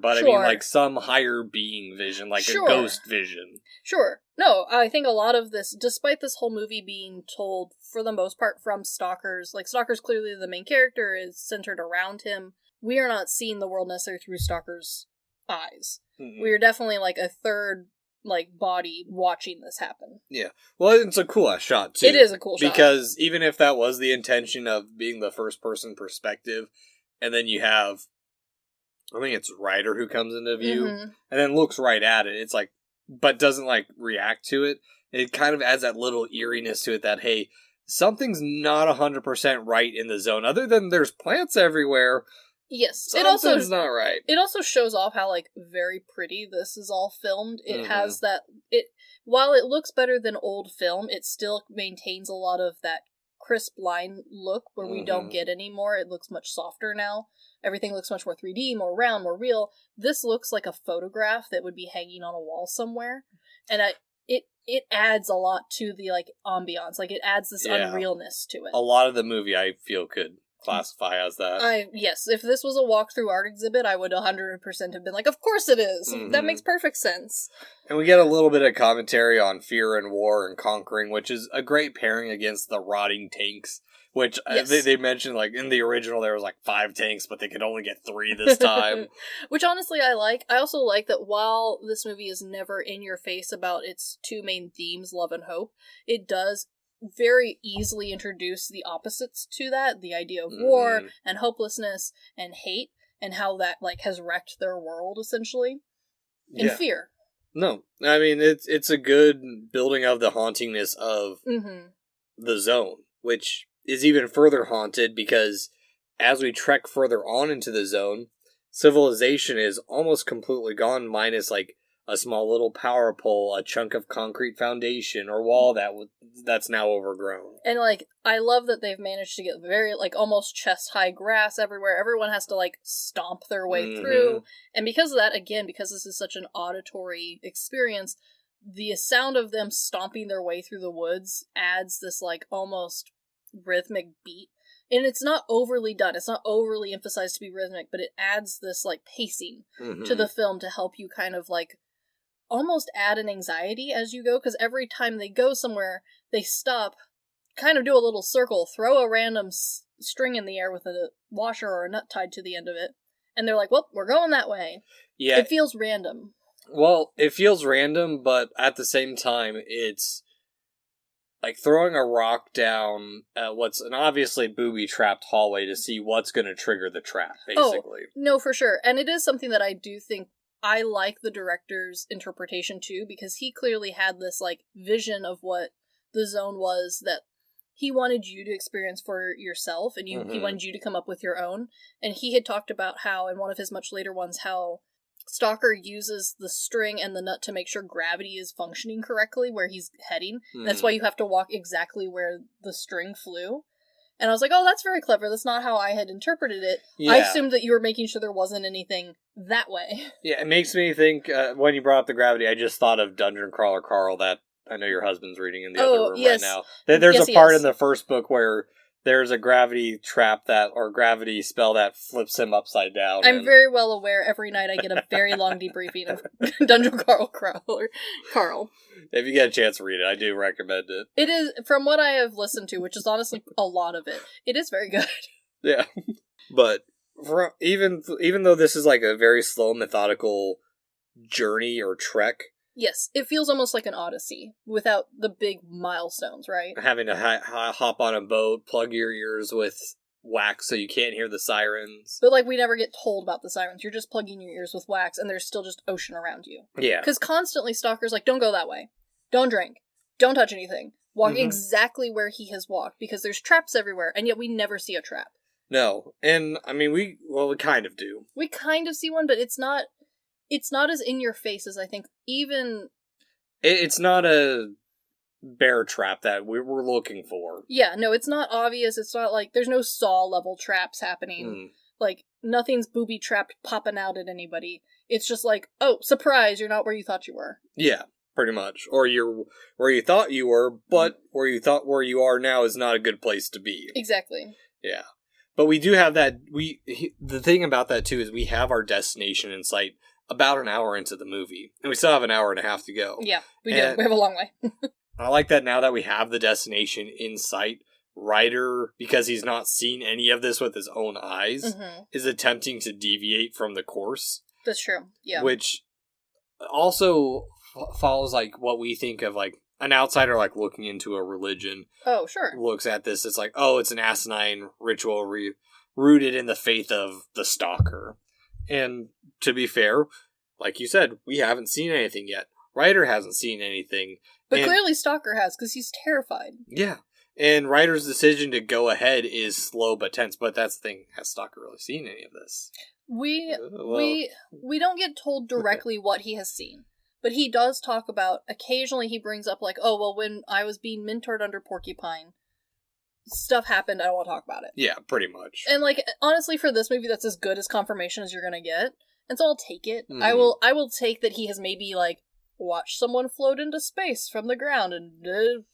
but I mean, like, some higher being vision, like a ghost vision. Sure. No, I think a lot of this, despite this whole movie being told, for the most part, from Stalker's, like, Stalker's clearly the main character, is centered around him, we are not seeing the world necessarily through Stalker's eyes. We are definitely, like, a third, like, body watching this happen. Yeah. Well, it's a cool-ass shot, too. It is a cool shot. Because even if that was the intention of being the first-person perspective, and then you have, I think it's Ryder who comes into view, and then looks right at it, it's like, but doesn't, like, react to it, it kind of adds that little eeriness to it that, hey, something's not 100% right in the zone. Other than there's plants everywhere, Yes, something's not right. It also shows off how, like, very pretty this is all filmed. It has that, while it looks better than old film, it still maintains a lot of that crisp line look where we don't get anymore. It looks much softer now. Everything looks much more 3D, more round, more real. This looks like a photograph that would be hanging on a wall somewhere. And it adds a lot to the, like, ambiance. Like, it adds this unrealness to it. A lot of the movie, I feel, could classify as that. Yes, if this was a walkthrough art exhibit, I would 100% have been like, of course it is! That makes perfect sense. And we get a little bit of commentary on fear and war and conquering, which is a great pairing against the rotting tanks, which they mentioned, like, in the original there was, like, 5 tanks, but they could only get 3 this time. Which, honestly, I like. I also like that while this movie is never in your face about its 2 main themes, love and hope, it does very easily introduce the opposites to that, the idea of war and hopelessness and hate, and how that, like, has wrecked their world, essentially. And fear. No, I mean, it's a good building of the hauntingness of the zone, which is even further haunted because as we trek further on into the zone, civilization is almost completely gone, minus, like, a small little power pole, a chunk of concrete foundation or wall that's now overgrown. And, like, I love that they've managed to get very, like, almost chest-high grass everywhere. Everyone has to, like, stomp their way through. And because of that, again, because this is such an auditory experience, the sound of them stomping their way through the woods adds this, like, almost rhythmic beat. And it's not overly done. It's not overly emphasized to be rhythmic, but it adds this, like, pacing to the film to help you kind of, like, almost add an anxiety as you go, because every time they go somewhere, they stop, kind of do a little circle, throw a random string in the air with a washer or a nut tied to the end of it, and they're like, well, we're going that way. Yeah. It feels random. Well, it feels random, but at the same time, it's like throwing a rock down what's an obviously booby-trapped hallway to see what's going to trigger the trap, basically. Oh, no, for sure. And it is something that I do think I like the director's interpretation, too, because he clearly had this, like, vision of what the zone was that he wanted you to experience for yourself, and he wanted you to come up with your own. And he had talked about how, in one of his much later ones, how Stalker uses the string and the nut to make sure gravity is functioning correctly where he's heading. That's why you have to walk exactly where the string flew. And I was like, oh, that's very clever. That's not how I had interpreted it. Yeah. I assumed that you were making sure there wasn't anything that way. Yeah, it makes me think, when you brought up the gravity, I just thought of Dungeon Crawler Carl that I know your husband's reading in the other room right now. There's a part in the first book where there's a gravity trap or gravity spell that flips him upside down. I'm very well aware. Every night I get a very long debriefing of Dungeon Carl. If you get a chance to read it, I do recommend it. It is, from what I have listened to, which is honestly a lot of it, it is very good. Yeah. But even though this is like a very slow, methodical journey or trek, yes, it feels almost like an Odyssey without the big milestones, right? Having to hop on a boat, plug your ears with wax so you can't hear the sirens. But, like, we never get told about the sirens. You're just plugging your ears with wax, and there's still just ocean around you. Yeah. Because constantly Stalker's like, don't go that way. Don't drink. Don't touch anything. Walk exactly where he has walked, because there's traps everywhere, and yet we never see a trap. No. And, I mean, we kind of do. We kind of see one, but it's not as in your face as I think even... It's not a bear trap that we're looking for. Yeah, no, it's not obvious. It's not like... There's no Saw-level traps happening. Like, nothing's booby-trapped popping out at anybody. It's just like, oh, surprise, you're not where you thought you were. Yeah, pretty much. Or you're where you thought you were, but where you are now is not a good place to be. Exactly. Yeah. But we do have that... The thing about that, too, is we have our destination in sight about an hour into the movie. And we still have an hour and a half to go. Yeah, we do. We have a long way. I like that now that we have the destination in sight, Ryder, because he's not seen any of this with his own eyes, is attempting to deviate from the course. That's true, yeah. Which also follows, like, what we think of, like, an outsider, like, looking into a religion. Oh, sure. Looks at this, it's like, oh, it's an asinine ritual rooted in the faith of the Stalker. And to be fair, like you said, we haven't seen anything yet. Ryder hasn't seen anything. But clearly Stalker has, because he's terrified. Yeah. And Ryder's decision to go ahead is slow but tense, but that's the thing. Has Stalker really seen any of this? We don't get told directly what he has seen. But he does talk about, occasionally he brings up, like, oh, well, when I was being mentored under Porcupine, stuff happened, I don't want to talk about it. Yeah, pretty much. And, like, honestly, for this movie, that's as good as confirmation as you're gonna get. And so I'll take it. Mm-hmm. I will take that he has maybe, like, watched someone float into space from the ground, and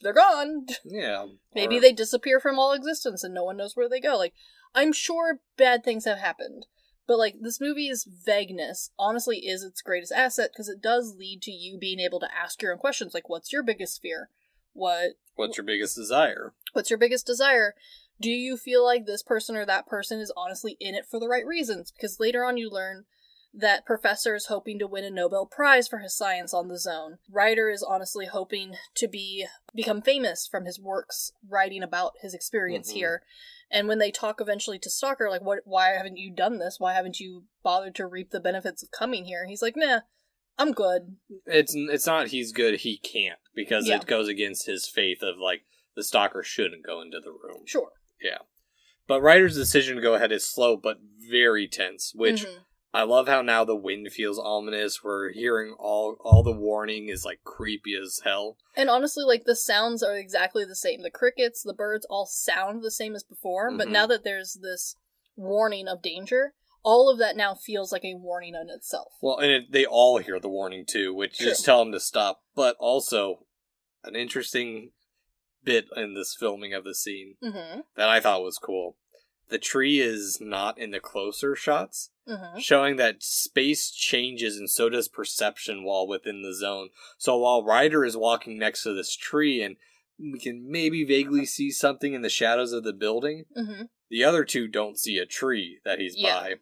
they're gone. Yeah. Maybe they disappear from all existence, and no one knows where they go. Like, I'm sure bad things have happened. But, like, this movie's vagueness, honestly, is its greatest asset, because it does lead to you being able to ask your own questions, like, what's your biggest fear? What's your biggest desire? What's your biggest desire? Do you feel like this person or that person is honestly in it for the right reasons? Because later on you learn that Professor is hoping to win a Nobel Prize for his science on the Zone. Ryder is honestly hoping to become famous from his works writing about his experience here. And when they talk eventually to Stalker, like, why haven't you done this? Why haven't you bothered to reap the benefits of coming here? He's like, nah, I'm good. It's not he's good, he can't. Because it goes against his faith of, like, the Stalker shouldn't go into the room. Sure. Yeah. But Ryder's decision to go ahead is slow, but very tense, which... I love how now the wind feels ominous. We're hearing all the warning is, like, creepy as hell. And honestly, like, the sounds are exactly the same. The crickets, the birds all sound the same as before, but now that there's this warning of danger, all of that now feels like a warning in itself. Well, and they all hear the warning, too, which just tell them to stop. But also, an interesting bit in this filming of the scene that I thought was cool. The tree is not in the closer shots, showing that space changes and so does perception while within the zone. So while Ryder is walking next to this tree and we can maybe vaguely see something in the shadows of the building, the other two don't see a tree that he's by.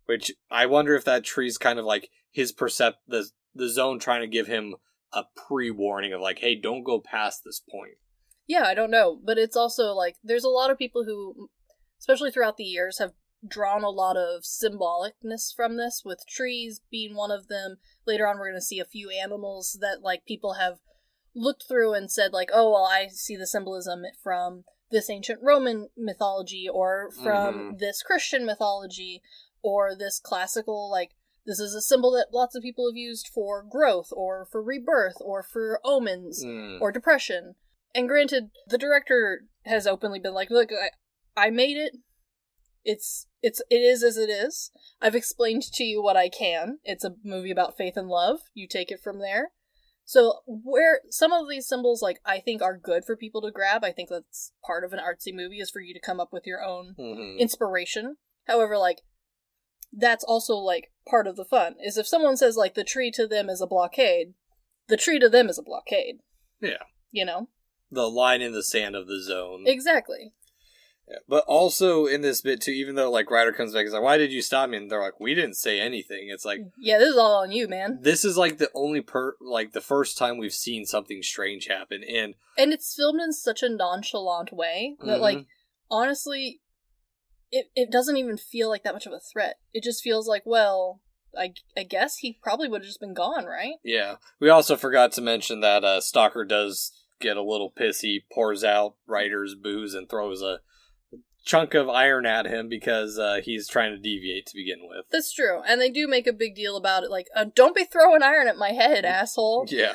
Which I wonder if that tree's kind of like his the zone trying to give him a pre-warning of like, hey, don't go past this point. Yeah, I don't know. But it's also like, there's a lot of people who... especially throughout the years, have drawn a lot of symbolicness from this, with trees being one of them. Later on, we're going to see a few animals that, like, people have looked through and said, like, oh, well, I see the symbolism from this ancient Roman mythology, or from this Christian mythology, or this classical, like, this is a symbol that lots of people have used for growth, or for rebirth, or for omens, or depression. And granted, the director has openly been like, look, I made it. It is as it is. I've explained to you what I can. It's a movie about faith and love. You take it from there. So where some of these symbols, like, I think are good for people to grab, I think that's part of an artsy movie, is for you to come up with your own inspiration. However, like, that's also, like, part of the fun, is if someone says, like, the tree to them is a blockade, the tree to them is a blockade. Yeah. You know? The line in the sand of the zone. Exactly. Yeah. But also in this bit too, even though like Ryder comes back, he's like, why did you stop me? And they're like, we didn't say anything. It's like, yeah, this is all on you, man. This is like the only like the first time we've seen something strange happen. And it's filmed in such a nonchalant way that like, honestly, it doesn't even feel like that much of a threat. It just feels like, well, I guess he probably would have just been gone, right? Yeah. We also forgot to mention that Stalker does get a little pissy, pours out Ryder's booze and throws a chunk of iron at him because he's trying to deviate to begin with. That's true. And they do make a big deal about it, like, don't be throwing iron at my head, asshole. Yeah.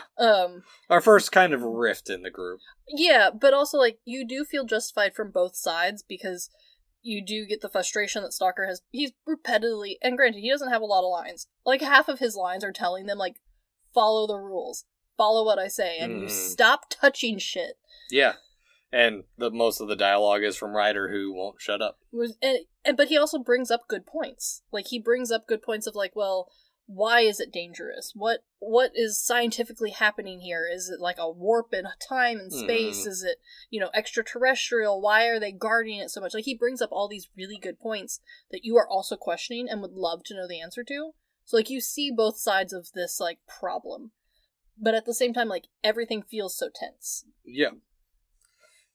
Our first kind of rift in the group. Yeah, but also, like, you do feel justified from both sides because you do get the frustration that Stalker has. He's repetitively, and granted, he doesn't have a lot of lines. Like, half of his lines are telling them, like, follow the rules. Follow what I say, and you stop touching shit. Yeah. And most of the dialogue is from Ryder, who won't shut up. But he also brings up good points. Like, he brings up good points of, like, well, why is it dangerous? What is scientifically happening here? Is it, like, a warp in time and space? Is it, extraterrestrial? Why are they guarding it so much? Like, he brings up all these really good points that you are also questioning and would love to know the answer to. So, like, you see both sides of this, like, problem. But at the same time, like, everything feels so tense. Yeah.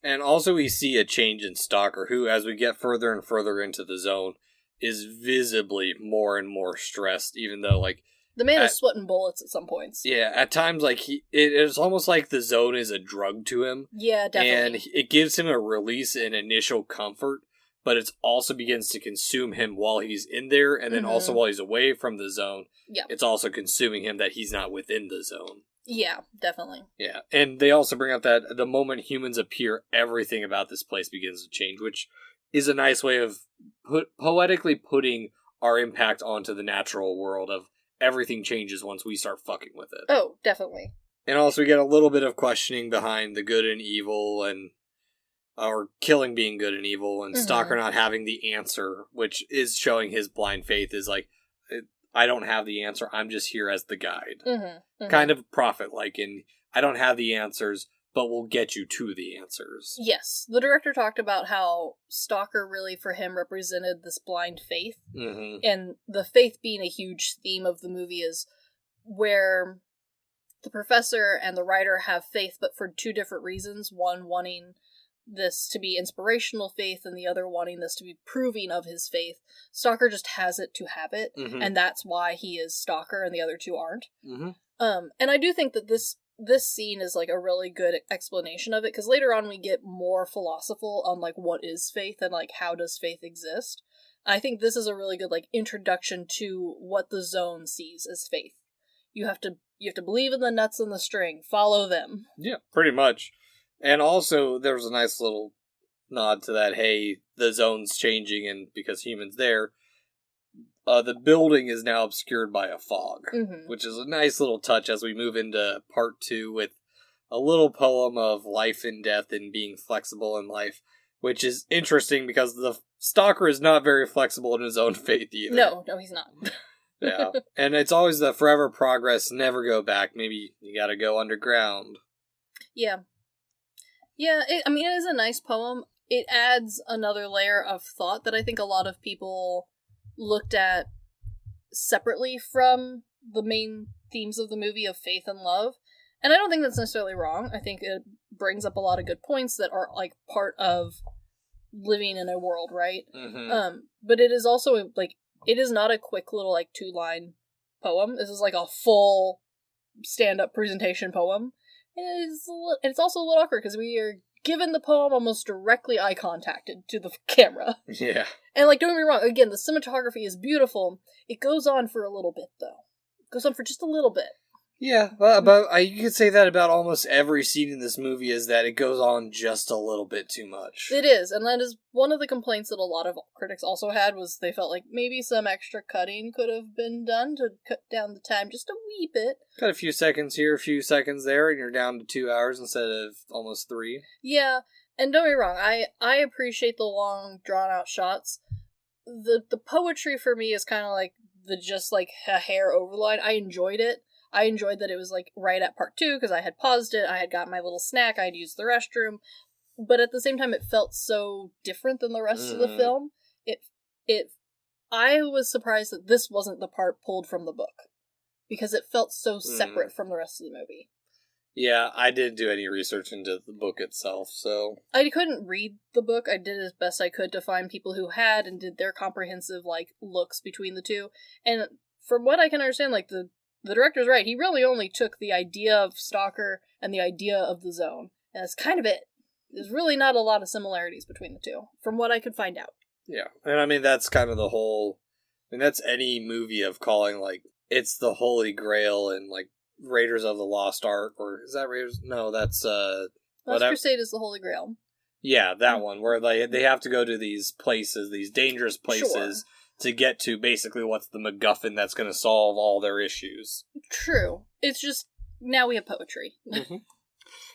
And also we see a change in Stalker, who, as we get further and further into the zone, is visibly more and more stressed, even though, like, The man is sweating bullets at some points. Yeah, at times, like, it's almost like the zone is a drug to him. Yeah, definitely. And it gives him a release and initial comfort, but it also begins to consume him while he's in there, and then also while he's away from the zone. Yeah. It's also consuming him that he's not within the zone. Yeah, definitely. Yeah, and they also bring up that the moment humans appear, everything about this place begins to change, which is a nice way of poetically putting our impact onto the natural world of everything changes once we start fucking with it. Oh, definitely. And also we get a little bit of questioning behind the good and evil, and or killing being good and evil, and Stalker not having the answer, which is showing his blind faith is like, I don't have the answer, I'm just here as the guide. Kind of prophet-like, and I don't have the answers, but we'll get you to the answers. Yes. The director talked about how Stalker really, for him, represented this blind faith. And the faith being a huge theme of the movie is where the professor and the writer have faith, but for two different reasons. One wanting this to be inspirational faith, and the other wanting this to be proving of his faith. Stalker just has it to have it, and that's why he is Stalker, and the other two aren't. And I do think that this scene is like a really good explanation of it, because later on we get more philosophical on like what is faith and like how does faith exist. I think this is a really good like introduction to what the zone sees as faith. You have to believe in the nuts and the string, follow them. Yeah, pretty much. And also there's a nice little nod to that, hey, the zone's changing, and because humans there, the building is now obscured by a fog, which is a nice little touch as we move into part 2 with a little poem of life and death and being flexible in life, which is interesting because the Stalker is not very flexible in his own faith either. No, he's not. Yeah, and it's always the forever progress, never go back. Maybe you gotta go underground. Yeah. Yeah, it is a nice poem. It adds another layer of thought that I think a lot of people looked at separately from the main themes of the movie of faith and love. And I don't think that's necessarily wrong. I think it brings up a lot of good points that are like part of living in a world, right? But it is also like, it is not a quick little like 2-line poem. This is like a full stand-up presentation poem. And it's also a little awkward because we are given the poem almost directly eye contacted to the camera. Yeah. And like, don't get me wrong, again, the cinematography is beautiful. It goes on for a little bit, though. It goes on for just a little bit. Yeah, but you could say that about almost every scene in this movie, is that it goes on just a little bit too much. It is, and that is one of the complaints that a lot of critics also had, was they felt like maybe some extra cutting could have been done to cut down the time just a wee bit. Got a few seconds here, a few seconds there, and you're down to 2 hours instead of almost 3. Yeah, and don't get me wrong, I appreciate the long, drawn-out shots. The poetry for me is kind of like just like a hair overline. I enjoyed it. I enjoyed that it was like right at part 2 because I had paused it, I had got my little snack, I had used the restroom, but at the same time it felt so different than the rest of the film. I was surprised that this wasn't the part pulled from the book, because it felt so separate from the rest of the movie. Yeah, I didn't do any research into the book itself, so... I couldn't read the book. I did as best I could to find people who had and did their comprehensive like looks between the two, and from what I can understand, like the director's right. He really only took the idea of Stalker and the idea of the zone. And that's kind of it. There's really not a lot of similarities between the two, from what I could find out. Yeah. And I mean, that's kind of the whole... I mean, that's any movie of calling, like, it's the Holy Grail and, like, Raiders of the Lost Ark, or is that Raiders? No, that's, Last Crusade is the Holy Grail. Yeah, that one, where they have to go to these places, these dangerous places... Sure. To get to basically what's the MacGuffin that's going to solve all their issues. True. It's just, now we have poetry.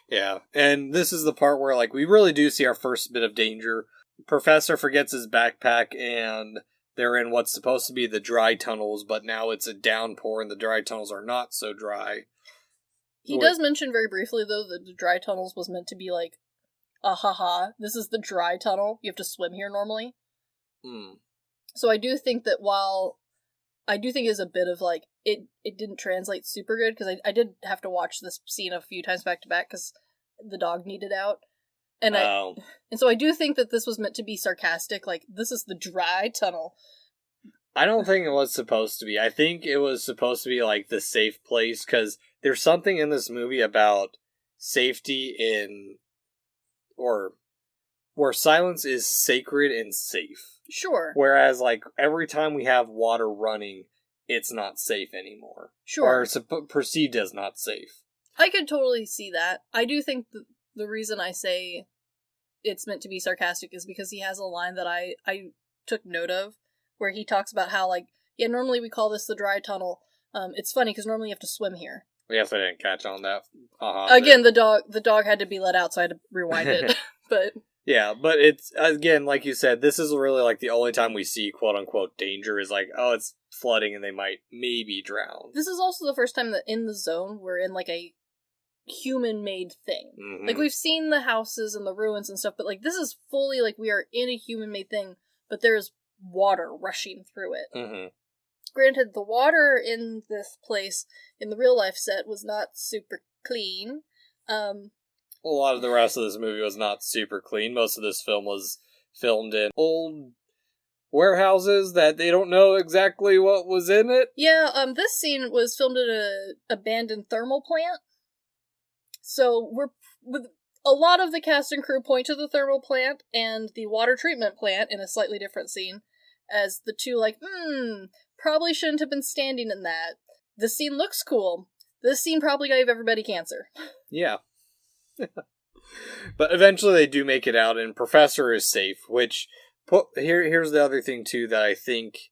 Yeah, and this is the part where, like, we really do see our first bit of danger. Professor forgets his backpack, and they're in what's supposed to be the dry tunnels, but now it's a downpour, and the dry tunnels are not so dry. He does mention very briefly, though, that the dry tunnels was meant to be, like, this is the dry tunnel. You have to swim here normally. So I do think that while I do think it's a bit of like it didn't translate super good, because I did have to watch this scene a few times back to back because the dog needed out, and so I do think that this was meant to be sarcastic, like this is the dry tunnel. I don't think it was supposed to be. I think it was supposed to be like the safe place, because there's something in this movie about safety or where silence is sacred and safe. Sure. Whereas, like, every time we have water running, it's not safe anymore. Sure. Or perceived as not safe. I could totally see that. I do think the reason I say it's meant to be sarcastic is because he has a line that I took note of, where he talks about how, like, yeah, normally we call this the dry tunnel. It's funny because normally you have to swim here. Yes, I didn't catch on that. Again, the dog had to be let out, so I had to rewind it. But yeah, but it's, again, like you said, this is really like the only time we see quote unquote danger is like, oh, it's flooding and they might maybe drown. This is also the first time that in the zone we're in like a human-made thing. Mm-hmm. Like, we've seen the houses and the ruins and stuff, but like this is fully like we are in a human-made thing, but there's water rushing through it. Mm-hmm. Granted, the water in this place in the real life set was not super clean. A lot of the rest of this movie was not super clean. Most of this film was filmed in old warehouses that they don't know exactly what was in it. Yeah, this scene was filmed at an abandoned thermal plant. So with a lot of the cast and crew point to the thermal plant and the water treatment plant in a slightly different scene as the two, like, probably shouldn't have been standing in that. This scene looks cool. This scene probably gave everybody cancer. Yeah. But eventually they do make it out, and Professor is safe, which, here's the other thing, too, that I think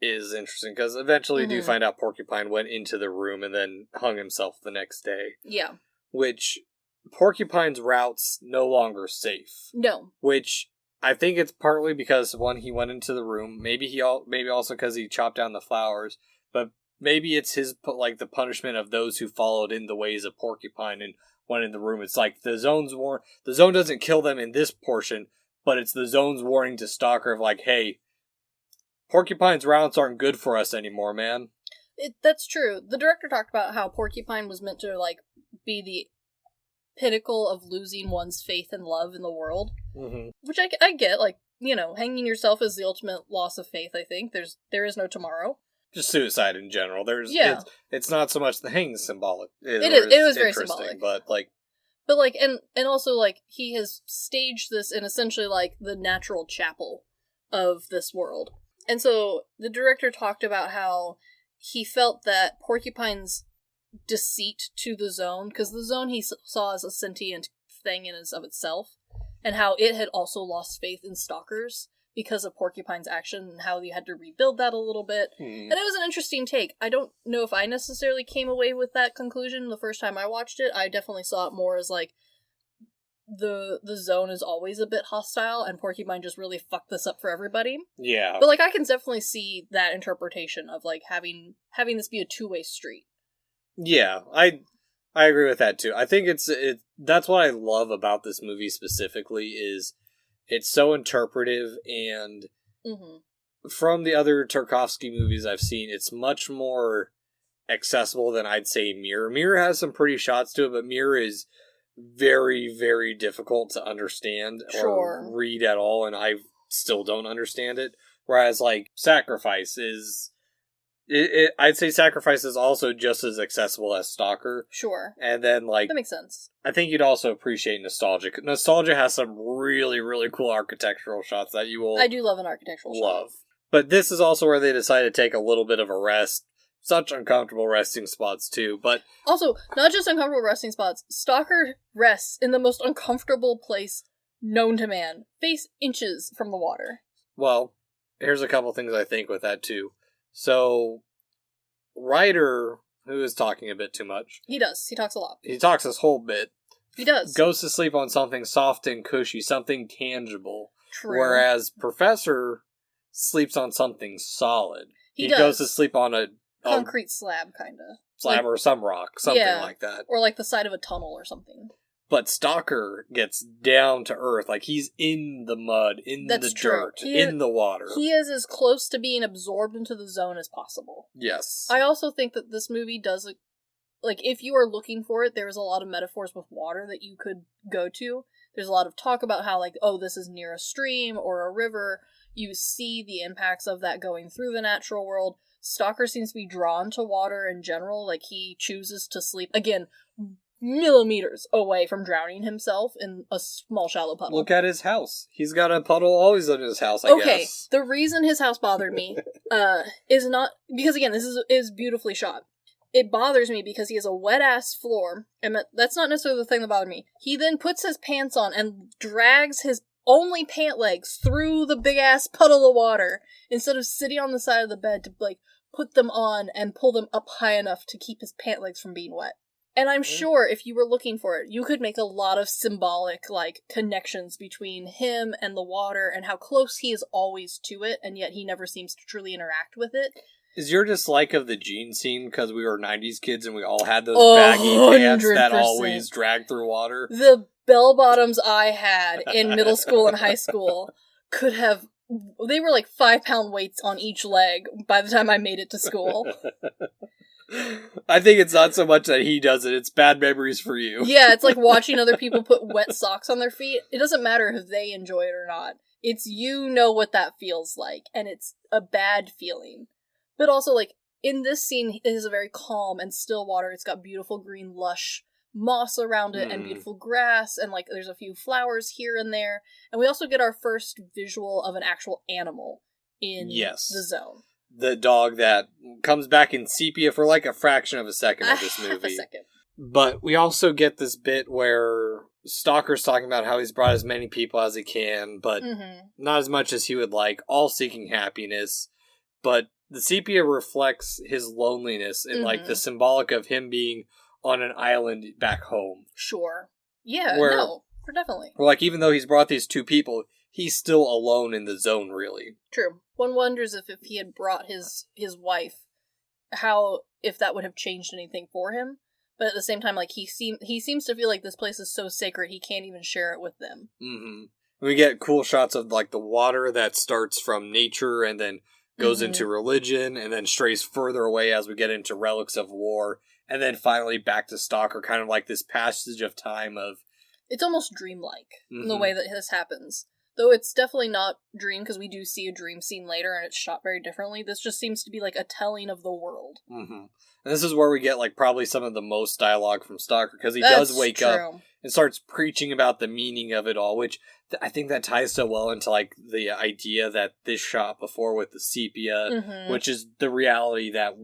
is interesting, because eventually you do find out Porcupine went into the room and then hung himself the next day. Yeah. Which, Porcupine's route's no longer safe. No. Which, I think it's partly because, one, he went into the room, maybe also because he chopped down the flowers, but maybe it's his, like, the punishment of those who followed in the ways of Porcupine and went in the room. It's like, the zone doesn't kill them in this portion, but it's the zone's warning to Stalker of like, hey, Porcupine's routes aren't good for us anymore, man. That's true. The director talked about how Porcupine was meant to, like, be the pinnacle of losing one's faith and love in the world. Mm-hmm. Which I get, like, you know, hanging yourself is the ultimate loss of faith, I think. There is no tomorrow. Just suicide in general. It's not so much the hanging symbolic. It was very symbolic. But and also, like, he has staged this in essentially, like, the natural chapel of this world. And so the director talked about how he felt that Porcupine's deceit to the zone, because the zone he saw as a sentient thing in and of itself, and how it had also lost faith in stalkers because of Porcupine's action, and how you had to rebuild that a little bit. And it was an interesting take. I don't know if I necessarily came away with that conclusion the first time I watched it. I definitely saw it more as like, the zone is always a bit hostile, and Porcupine just really fucked this up for everybody. Yeah. But, like, I can definitely see that interpretation of, like, having this be a two-way street. Yeah, I agree with that, too. I think that's what I love about this movie specifically, is it's so interpretive, and from the other Tarkovsky movies I've seen, it's much more accessible than I'd say Mirror. Mirror has some pretty shots to it, but Mirror is very, very difficult to understand or read at all, and I still don't understand it. Whereas, like, Sacrifice is... I'd say Sacrifice is also just as accessible as Stalker. Sure. And then, like... That makes sense. I think you'd also appreciate Nostalgia. Nostalgia has some really, really cool architectural shots that you will... I do love an architectural shot. But this is also where they decide to take a little bit of a rest. Such uncomfortable resting spots, too, but... Also, not just uncomfortable resting spots, Stalker rests in the most uncomfortable place known to man. Face inches from the water. Well, here's a couple things I think with that, too. So, Ryder, who is talking a bit too much... He does. He talks a lot. He talks this whole bit. He does. Goes to sleep on something soft and cushy, something tangible. True. Whereas Professor sleeps on something solid. He does. Goes to sleep on a concrete slab, kind of. Slab, like, or some rock, something like that. Or like the side of a tunnel or something. But Stalker gets down to earth, like he's in the mud, in the dirt, in the water. He is as close to being absorbed into the zone as possible. Yes. I also think that this movie does, like, if you are looking for it, there's a lot of metaphors with water that you could go to. There's a lot of talk about how, like, oh, this is near a stream or a river. You see the impacts of that going through the natural world. Stalker seems to be drawn to water in general, like he chooses to sleep, again, millimeters away from drowning himself in a small shallow puddle. Look at his house. He's got a puddle always on his house, I guess. The reason his house bothered me is not, because again, this is beautifully shot. It bothers me because he has a wet-ass floor, and that's not necessarily the thing that bothered me. He then puts his pants on and drags his only pant legs through the big-ass puddle of water, instead of sitting on the side of the bed to, like, put them on and pull them up high enough to keep his pant legs from being wet. And I'm sure if you were looking for it, you could make a lot of symbolic, like, connections between him and the water and how close he is always to it, and yet he never seems to truly interact with it. Is your dislike of the jean scene because we were 90s kids and we all had those baggy pants that 100%. always dragged through water? The bell-bottoms I had in middle school and high school could have... They were like 5-pound weights on each leg by the time I made it to school. I think it's not so much that he does it, it's bad memories for you. Yeah, it's like watching other people put wet socks on their feet. It doesn't matter if they enjoy it or not. It's you know what that feels like, and it's a bad feeling. But also, like, in this scene, it is a very calm and still water. It's got beautiful green lush moss around it and beautiful grass, and like there's a few flowers here and there. And we also get our first visual of an actual animal in the zone. The dog that comes back in sepia for like a fraction of a second of this movie. Half a second. But we also get this bit where Stalker's talking about how he's brought as many people as he can, but not as much as he would like, all seeking happiness. But the sepia reflects his loneliness and like the symbolic of him being on an island back home. Sure. Yeah, definitely. Like, even though he's brought these two people, he's still alone in the zone, really. True. One wonders if he had brought his wife, if that would have changed anything for him. But at the same time, like, he seems to feel like this place is so sacred, he can't even share it with them. Mm-hmm. We get cool shots of, like, the water that starts from nature and then goes into religion and then strays further away as we get into relics of war. And then finally back to Stalker, kind of like this passage of time of... It's almost dreamlike in the way that this happens. Though it's definitely not dream, because we do see a dream scene later and it's shot very differently. This just seems to be like a telling of the world. And this is where we get like probably some of the most dialogue from Stalker, because he does wake up and starts preaching about the meaning of it all, which I think that ties so well into like the idea that this shot before with the sepia, which is the reality that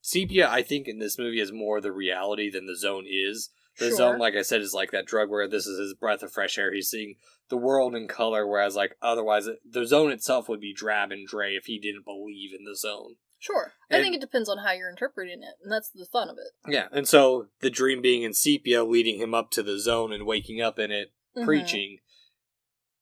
sepia, I think, in this movie is more the reality than the zone is. The zone, like I said, is like that drug where this is his breath of fresh air. He's seeing the world in color, whereas like otherwise the zone itself would be drab and gray if he didn't believe in the zone. Sure. I think it depends on how you're interpreting it, and that's the fun of it. Yeah, and so the dream being in sepia leading him up to the zone and waking up in it, preaching,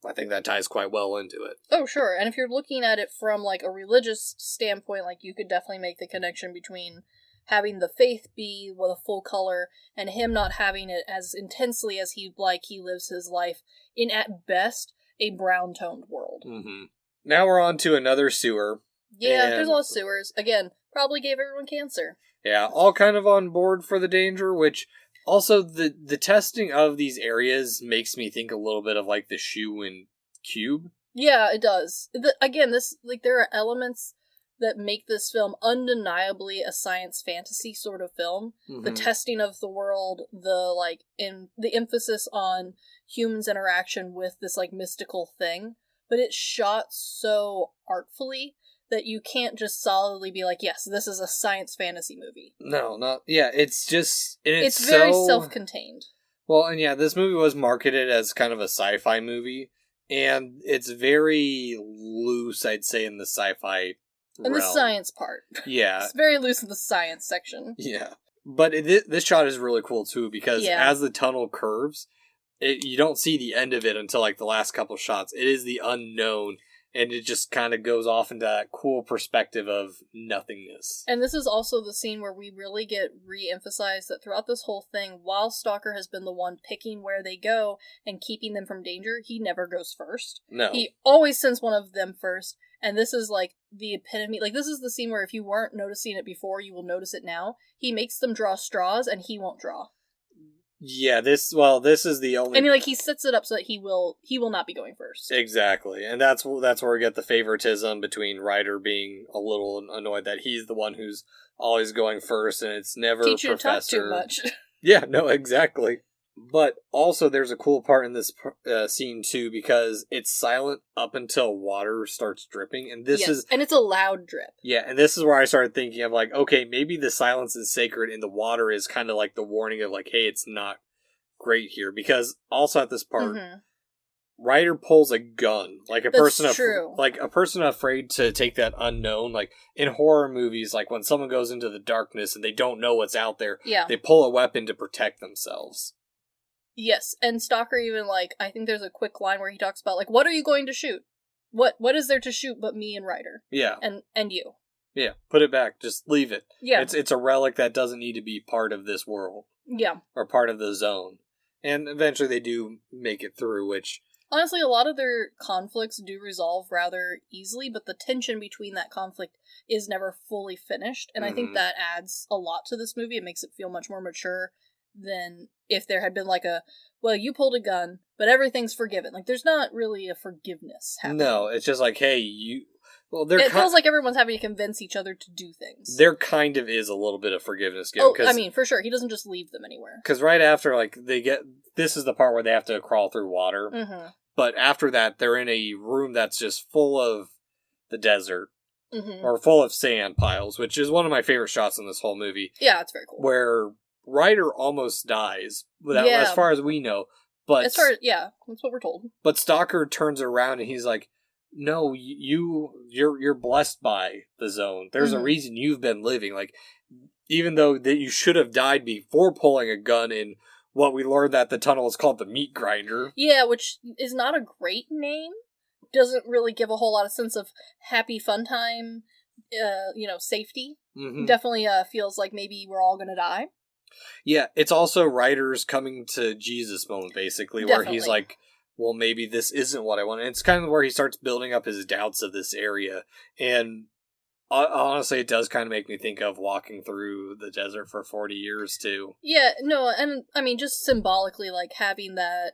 I think that ties quite well into it. Oh, sure. And if you're looking at it from like a religious standpoint, like you could definitely make the connection between having the faith be with a full color and him not having it as intensely as he'd like. He lives his life in, at best, a brown-toned world. Now we're on to another sewer. Yeah, there's a lot of sewers. Again, probably gave everyone cancer. Yeah, all kind of on board for the danger, which also the testing of these areas makes me think a little bit of like the shoe and Cube. Yeah, it does. Again, this there are elements that make this film undeniably a science fantasy sort of film. The testing of the world, the emphasis on humans' interaction with this like mystical thing, but it's shot so artfully that you can't just solidly be like, yes, this is a science fantasy movie. No, not... Yeah, it's just... It's very self-contained. Well, and yeah, this movie was marketed as kind of a sci-fi movie, and it's very loose, I'd say, in the sci-fi realm. In the science part. Yeah. It's very loose in the science section. Yeah. But this shot is really cool, too, because as the tunnel curves, you don't see the end of it until, like, the last couple shots. It is the unknown, and it just kind of goes off into that cool perspective of nothingness. And this is also the scene where we really get re-emphasized that throughout this whole thing, while Stalker has been the one picking where they go and keeping them from danger, he never goes first. No. He always sends one of them first, and this is like the epitome. Like, this is the scene where if you weren't noticing it before, you will notice it now. He makes them draw straws, and he won't draw. Yeah, this is the only... I mean, like, he sets it up so that he will not be going first. Exactly, and that's where we get the favoritism between Ryder being a little annoyed that he's the one who's always going first, and it's never Teach you Professor. to talk too much. Yeah, no, exactly. But also, there's a cool part in this scene, too, because it's silent up until water starts dripping, and and it's a loud drip. Yeah, and this is where I started thinking of, like, okay, maybe the silence is sacred, and the water is kind of like the warning of, like, hey, it's not great here, because also at this part, Ryder pulls a gun, like a person afraid to take that unknown. Like in horror movies, like when someone goes into the darkness and they don't know what's out there, they pull a weapon to protect themselves. Yes, and Stalker even, like, I think there's a quick line where he talks about, like, what are you going to shoot? What is there to shoot but me and Ryder? Yeah. And you. Yeah, put it back. Just leave it. Yeah. It's a relic that doesn't need to be part of this world. Yeah. Or part of the zone. And eventually they do make it through, which... Honestly, a lot of their conflicts do resolve rather easily, but the tension between that conflict is never fully finished, and I think that adds a lot to this movie. It makes it feel much more mature than if there had been like well, you pulled a gun, but everything's forgiven. Like, there's not really a forgiveness happening. No, it's just like, hey, you... Well, it feels like everyone's having to convince each other to do things. There kind of is a little bit of forgiveness given. Oh, I mean, for sure. He doesn't just leave them anywhere. Because right after, like, this is the part where they have to crawl through water. Mm-hmm. But after that, they're in a room that's just full of the desert. Or full of sand piles, which is one of my favorite shots in this whole movie. Yeah, it's very cool. Where Ryder almost dies, as far as we know. But that's what we're told. But Stalker turns around and he's like, no, you're blessed by the zone. There's a reason you've been living. Like, even though that you should have died before pulling a gun in what we learned that the tunnel is called the meat grinder. Yeah, which is not a great name. Doesn't really give a whole lot of sense of happy fun time, safety. Definitely feels like maybe we're all gonna die. Yeah, it's also Ryder's coming to Jesus moment, basically, where he's like, well, maybe this isn't what I want. And it's kind of where he starts building up his doubts of this area. And honestly, it does kind of make me think of walking through the desert for 40 years, too. Yeah, no, and I mean, just symbolically, like, having that,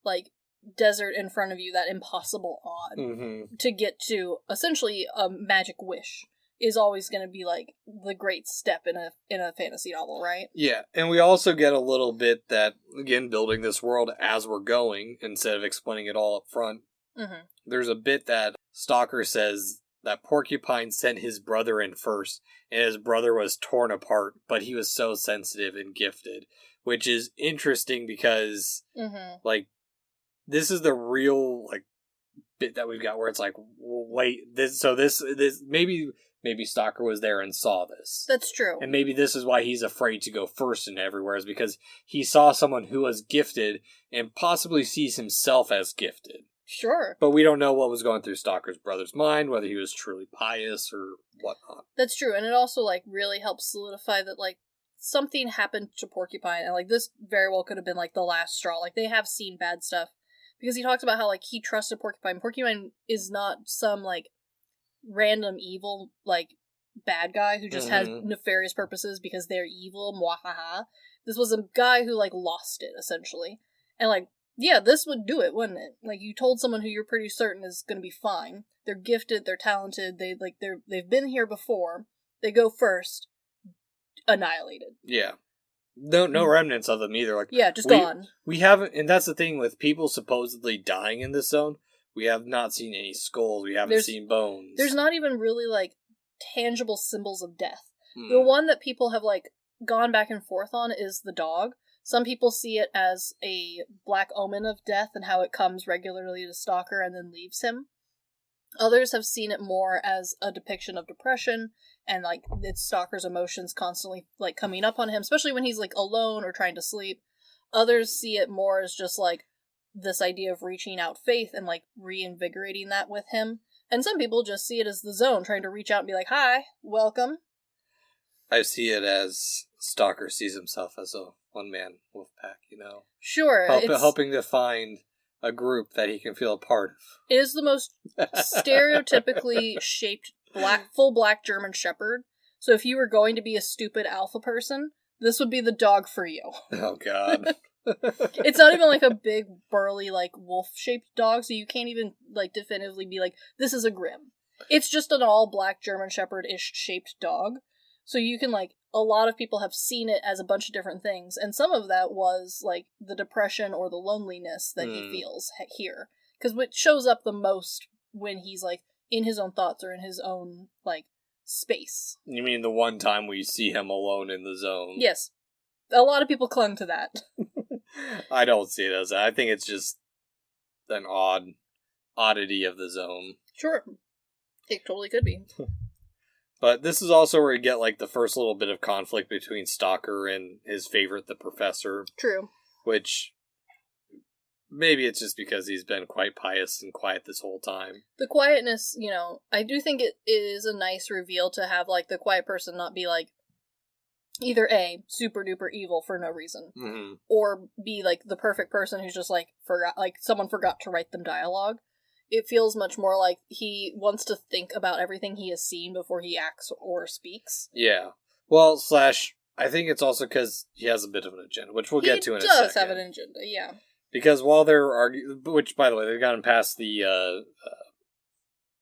like, desert in front of you, that impossible odd, to get to, essentially, a magic wish is always going to be, like, the great step in a fantasy novel, right? Yeah, and we also get a little bit that, again, building this world as we're going, instead of explaining it all up front. There's a bit that Stalker says that Porcupine sent his brother in first, and his brother was torn apart, but he was so sensitive and gifted, which is interesting because, like, this is the real, like, bit that we've got where it's like, well, wait, this maybe Stalker was there and saw this. That's true. And maybe this is why he's afraid to go first in everywhere, is because he saw someone who was gifted and possibly sees himself as gifted. Sure. But we don't know what was going through Stalker's brother's mind, whether he was truly pious or whatnot. That's true, and it also, like, really helps solidify that, like, something happened to Porcupine, and, like, this very well could have been, like, the last straw. Like, they have seen bad stuff. Because he talks about how, like, he trusted Porcupine. Porcupine is not some, like, random evil, like, bad guy who just has nefarious purposes because they're evil, mwahaha. This was a guy who, like, lost it, essentially. And, like, yeah, this would do it, wouldn't it? Like, you told someone who you're pretty certain is gonna be fine. They're gifted, they're talented, they've been here before. They go first, annihilated. Yeah. No remnants of them either. Like, yeah, just gone. We haven't, and that's the thing with people supposedly dying in this zone. We have not seen any skulls. We haven't seen bones. There's not even really, like, tangible symbols of death. The one that people have, like, gone back and forth on is the dog. Some people see it as a black omen of death and how it comes regularly to Stalker and then leaves him. Others have seen it more as a depiction of depression and, like, it's Stalker's emotions constantly, like, coming up on him, especially when he's, like, alone or trying to sleep. Others see it more as just, like, this idea of reaching out faith and, like, reinvigorating that with him. And some people just see it as the zone, trying to reach out and be like, hi, welcome. I see it as Stalker sees himself as a one-man wolf pack, you know? Sure. Hoping to find a group that he can feel a part of. It is the most stereotypically shaped full black German Shepherd. So if you were going to be a stupid alpha person, This would be the dog for you. Oh, God. It's not even like a big, burly, like, wolf-shaped dog, so you can't even, like, definitively be like, this is a Grimm. It's just an all-black German Shepherd-ish shaped dog. So you can, like, a lot of people have seen it as a bunch of different things, and some of that was, like, the depression or the loneliness that he feels here. Because what shows up the most when he's, like, in his own thoughts or in his own, like, space. You mean the one time we see him alone in the zone? Yes. A lot of people clung to that. I don't see it as that. I think it's just an oddity of the zone. Sure. It totally could be. But this is also where you get, like, the first little bit of conflict between Stalker and his favorite, the professor. True. Which, maybe it's just because he's been quite pious and quiet this whole time. The quietness, you know, I do think it is a nice reveal to have, like, the quiet person not be, like, either A, super duper evil for no reason, or B, like, the perfect person who's just, like, someone forgot to write them dialogue. It feels much more like he wants to think about everything he has seen before he acts or speaks. Yeah. Well, I think it's also because he has a bit of an agenda, which we'll get to in a second. He does have an agenda, yeah. Because while they're arguing, which, by the way, they've gotten past the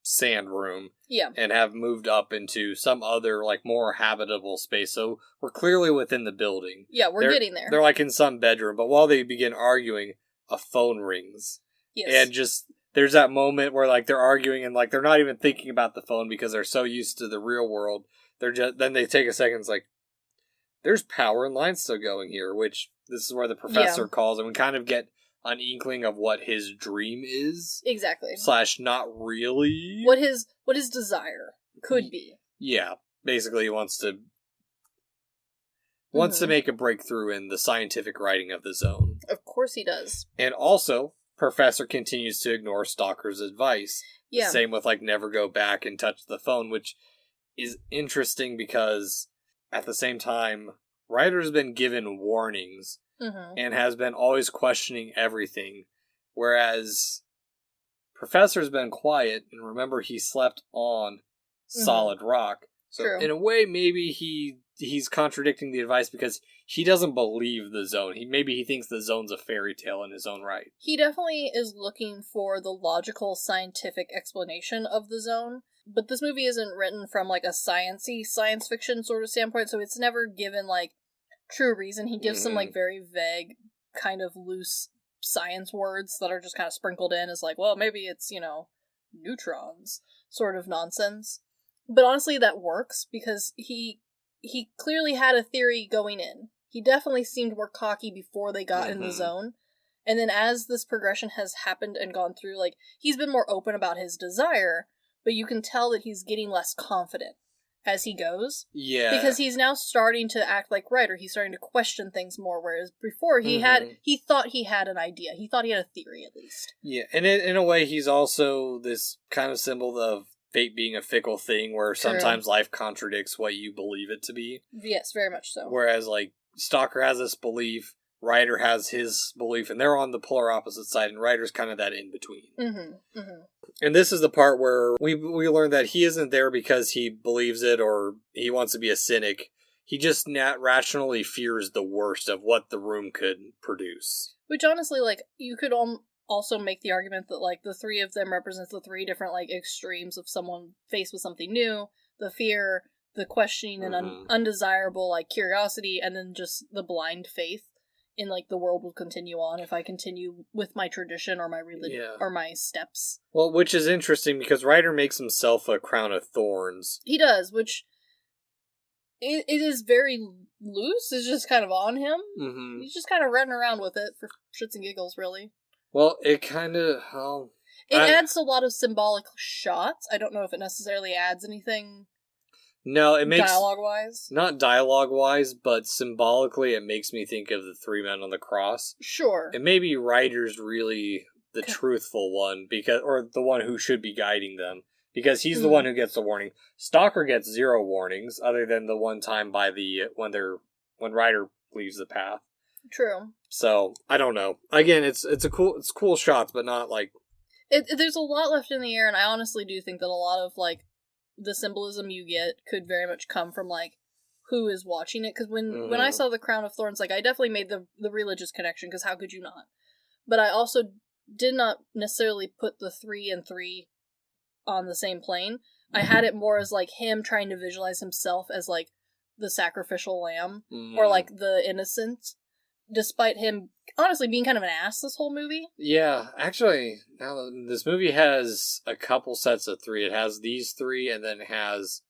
sand room, and have moved up into some other, like, more habitable space, so we're clearly within the building. Yeah, we're getting there. They're, like, in some bedroom, but while they begin arguing, a phone rings. Yes. And just... There's that moment where, like, they're arguing and, like, they're not even thinking about the phone because they're so used to the real world. Then they take a second, it's like, there's power and lines still going here, which this is where the professor calls, and we kind of get an inkling of what his dream is. Exactly. / not really. What his desire could be. Yeah. Basically, he wants to make a breakthrough in the scientific writing of the zone. Of course he does. And also... Professor continues to ignore Stalker's advice. Yeah. Same with, like, never go back and touch the phone, which is interesting because at the same time, Ryder's been given warnings and has been always questioning everything, whereas Professor's been quiet, and remember, he slept on solid rock. So True. In a way, maybe he's contradicting the advice because he doesn't believe the zone. Maybe he thinks the zone's a fairy tale in his own right. He definitely is looking for the logical, scientific explanation of the zone. But this movie isn't written from, like, a science-y science fiction sort of standpoint, so it's never given, like, true reason. He gives some, like, very vague, kind of loose science words that are just kind of sprinkled in as, like, well, maybe it's, you know, neutrons sort of nonsense. But honestly, that works because he clearly had a theory going in. He definitely seemed more cocky before they got in the zone. And then as this progression has happened and gone through, like, he's been more open about his desire, but you can tell that he's getting less confident as he goes. Yeah. Because he's now starting to act like Ryder. He's starting to question things more, whereas before he thought he had an idea. He thought he had a theory, at least. Yeah, and in a way, he's also this kind of symbol of fate being a fickle thing where sometimes life contradicts what you believe it to be. Yes, very much so. Whereas, like, Stalker has this belief, Ryder has his belief, and they're on the polar opposite side, and Ryder's kind of that in-between. And this is the part where we learn that he isn't there because he believes it or he wants to be a cynic. He just rationally fears the worst of what the room could produce. Which, honestly, like, you could also make the argument that, like, the three of them represents the three different, like, extremes of someone faced with something new, the fear, the questioning and undesirable, like, curiosity, and then just the blind faith in, like, the world will continue on if I continue with my tradition or my religion or my steps. Well, which is interesting because Ryder makes himself a crown of thorns. He does, which it is very loose. It's just kind of on him. He's just kind of running around with it for shits and giggles, really. Well, it kind of... It adds a lot of symbolic shots. I don't know if it necessarily adds anything... No, it makes... Dialogue-wise? Not dialogue-wise, but symbolically it makes me think of the three men on the cross. Sure. And maybe Ryder's really the truthful one, or the one who should be guiding them. Because he's the one who gets the warning. Stalker gets 0 warnings, other than the one time when Ryder leaves the path. True. So, I don't know. Again, it's cool shots, but not like... There's a lot left in the air, and I honestly do think that a lot of, like, the symbolism you get could very much come from, like, who is watching it. Because when I saw The Crown of Thorns, like, I definitely made the religious connection, because how could you not? But I also did not necessarily put the 3 and 3 on the same plane. I had it more as, like, him trying to visualize himself as, like, the sacrificial lamb, or, like, the innocent, despite him honestly being kind of an ass this whole movie. Yeah, actually, now this movie has a couple sets of 3. It has these 3, and then it has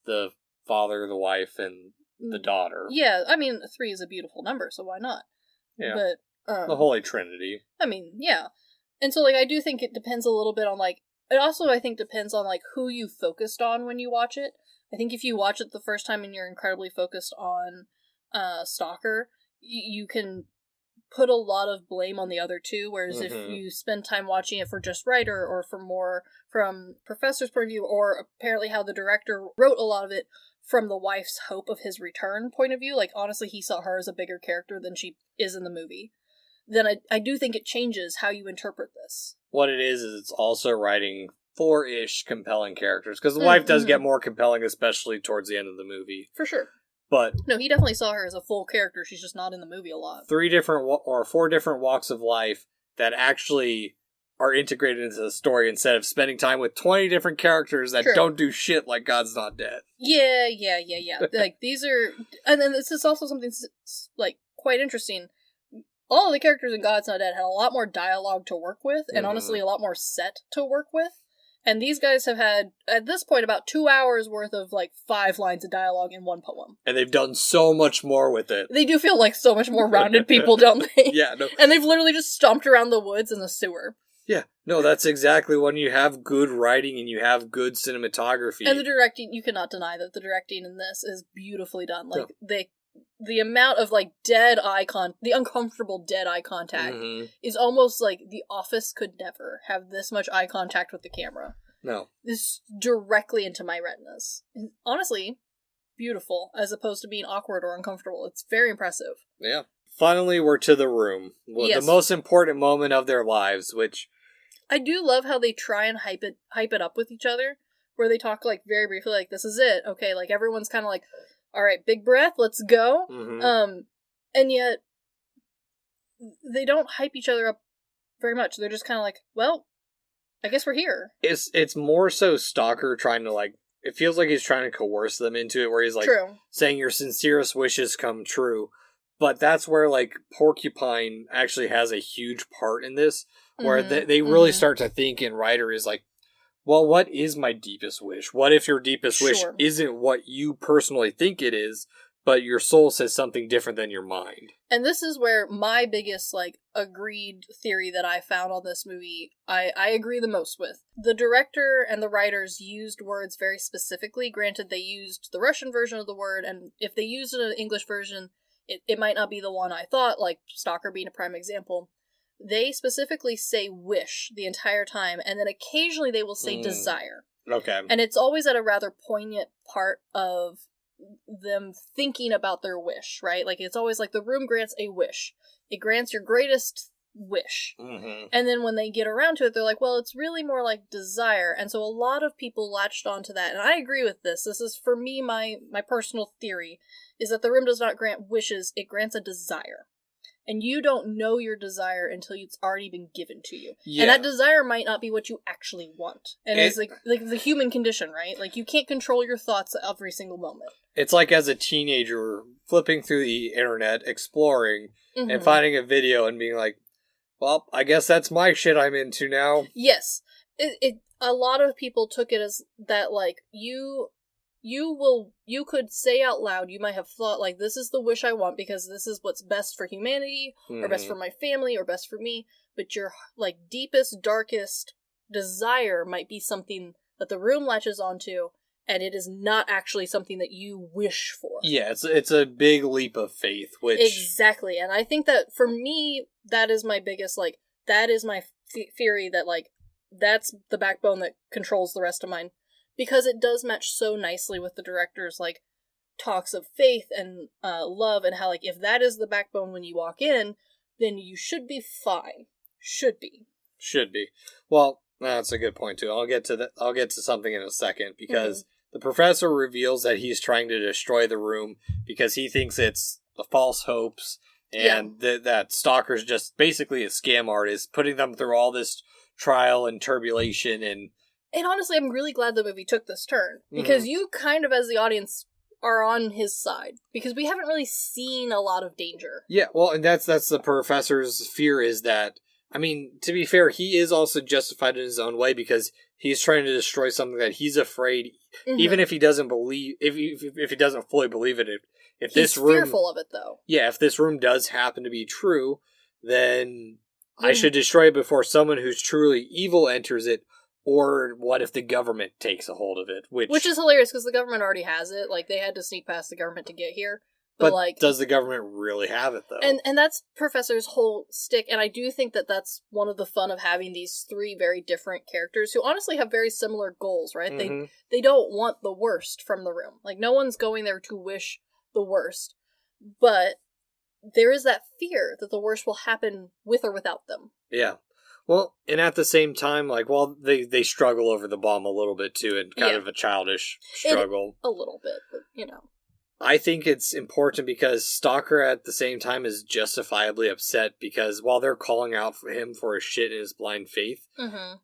the father, the wife, and the daughter. Yeah, I mean, 3 is a beautiful number, so why not? Yeah. But, the Holy Trinity. I mean, yeah. And so, like, I do think it depends a little bit on, like, it also, I think, depends on, like, who you focused on when you watch it. I think if you watch it the first time and you're incredibly focused on Stalker, you can put a lot of blame on the other two, whereas if you spend time watching it for just writer, or for more from Professor's point of view, or apparently how the director wrote a lot of it from the wife's hope of his return point of view, like, honestly, he saw her as a bigger character than she is in the movie, then I do think it changes how you interpret this. What it is it's also writing 4-ish compelling characters, because the wife does get more compelling, especially towards the end of the movie. For sure. But no, he definitely saw her as a full character. She's just not in the movie a lot. 4 different walks of life that actually are integrated into the story, instead of spending time with 20 different characters that don't do shit like God's Not Dead. Yeah. Like, these are... And then this is also something, like, quite interesting. All of the characters in God's Not Dead had a lot more dialogue to work with, and honestly a lot more set to work with. And these guys have had, at this point, about 2 hours worth of, like, 5 lines of dialogue in one poem. And they've done so much more with it. They do feel like so much more rounded people, don't they? Yeah, no. And they've literally just stomped around the woods and the sewer. Yeah, no, that's exactly when you have good writing and you have good cinematography. And the directing, you cannot deny that the directing in this is beautifully done. Like, the amount of, like, the uncomfortable dead eye contact is almost like The Office could never have this much eye contact with the camera. No. This directly into my retinas. And honestly, beautiful, as opposed to being awkward or uncomfortable. It's very impressive. Yeah. Finally, we're to the room. Yes. The most important moment of their lives, which... I do love how they try and hype it up with each other, where they talk, like, very briefly, like, this is it. Okay, like, everyone's kind of like, all right, big breath, let's go. And yet, they don't hype each other up very much. They're just kind of like, well, I guess we're here. It's more so Stalker trying to, like, it feels like he's trying to coerce them into it, where he's like, saying your sincerest wishes come true. But that's where, like, Porcupine actually has a huge part in this, where they really start to think, and writer is like, well, what is my deepest wish? What if your deepest wish isn't what you personally think it is, but your soul says something different than your mind? And this is where my biggest, like, agreed theory that I found on this movie, I agree the most with. The director and the writers used words very specifically. Granted, they used the Russian version of the word, and if they used an English version, it might not be the one I thought, like Stalker being a prime example. They specifically say wish the entire time, and then occasionally they will say desire. Okay. And it's always at a rather poignant part of them thinking about their wish, right? Like, it's always like the room grants a wish. It grants your greatest wish. And then when they get around to it, they're like, well, it's really more like desire. And so a lot of people latched onto that, and I agree with this. This is, for me, my personal theory, is that the room does not grant wishes, it grants a desire. And you don't know your desire until it's already been given to you. Yeah. And that desire might not be what you actually want. And it's like the human condition, right? Like, you can't control your thoughts every single moment. It's like as a teenager flipping through the internet, exploring, and finding a video and being like, well, I guess that's my shit I'm into now. Yes. A lot of people took it as that, like, you could say out loud, you might have thought, like, this is the wish I want because this is what's best for humanity, or best for my family, or best for me, but your, like, deepest, darkest desire might be something that the room latches onto, and it is not actually something that you wish for. Yeah, it's a big leap of faith, which... Exactly, and I think that, for me, that is my biggest, like, that is my theory that, like, that's the backbone that controls the rest of mine. Because it does match so nicely with the director's, like, talks of faith and love, and how, like, if that is the backbone when you walk in, then you should be fine. Should be. Should be. Well, that's a good point, too. I'll get to something in a second, because the professor reveals that he's trying to destroy the room because he thinks it's the false hopes and that Stalker's just basically a scam artist, putting them through all this trial and turbulation. And honestly, I'm really glad the movie took this turn, because you kind of, as the audience, are on his side, because we haven't really seen a lot of danger. Yeah, well, and that's the professor's fear, is that, I mean, to be fair, he is also justified in his own way, because he's trying to destroy something that he's afraid, even if he doesn't believe, if he doesn't fully believe it, if he's this room, fearful of it, though. Yeah, if this room does happen to be true, then I should destroy it before someone who's truly evil enters it. Or what if the government takes a hold of it? Which is hilarious, because the government already has it. Like, they had to sneak past the government to get here. But like, does the government really have it, though? And that's Professor's whole stick, and I do think that that's one of the fun of having these three very different characters who honestly have very similar goals, right? They don't want the worst from the room. Like, no one's going there to wish the worst. But there is that fear that the worst will happen with or without them. Yeah. Well, and at the same time, like, while they struggle over the bomb a little bit, too, and kind of a childish struggle. A little bit, but, you know. I think it's important because Stalker, at the same time, is justifiably upset, because while they're calling out for him for his shit and his blind faith,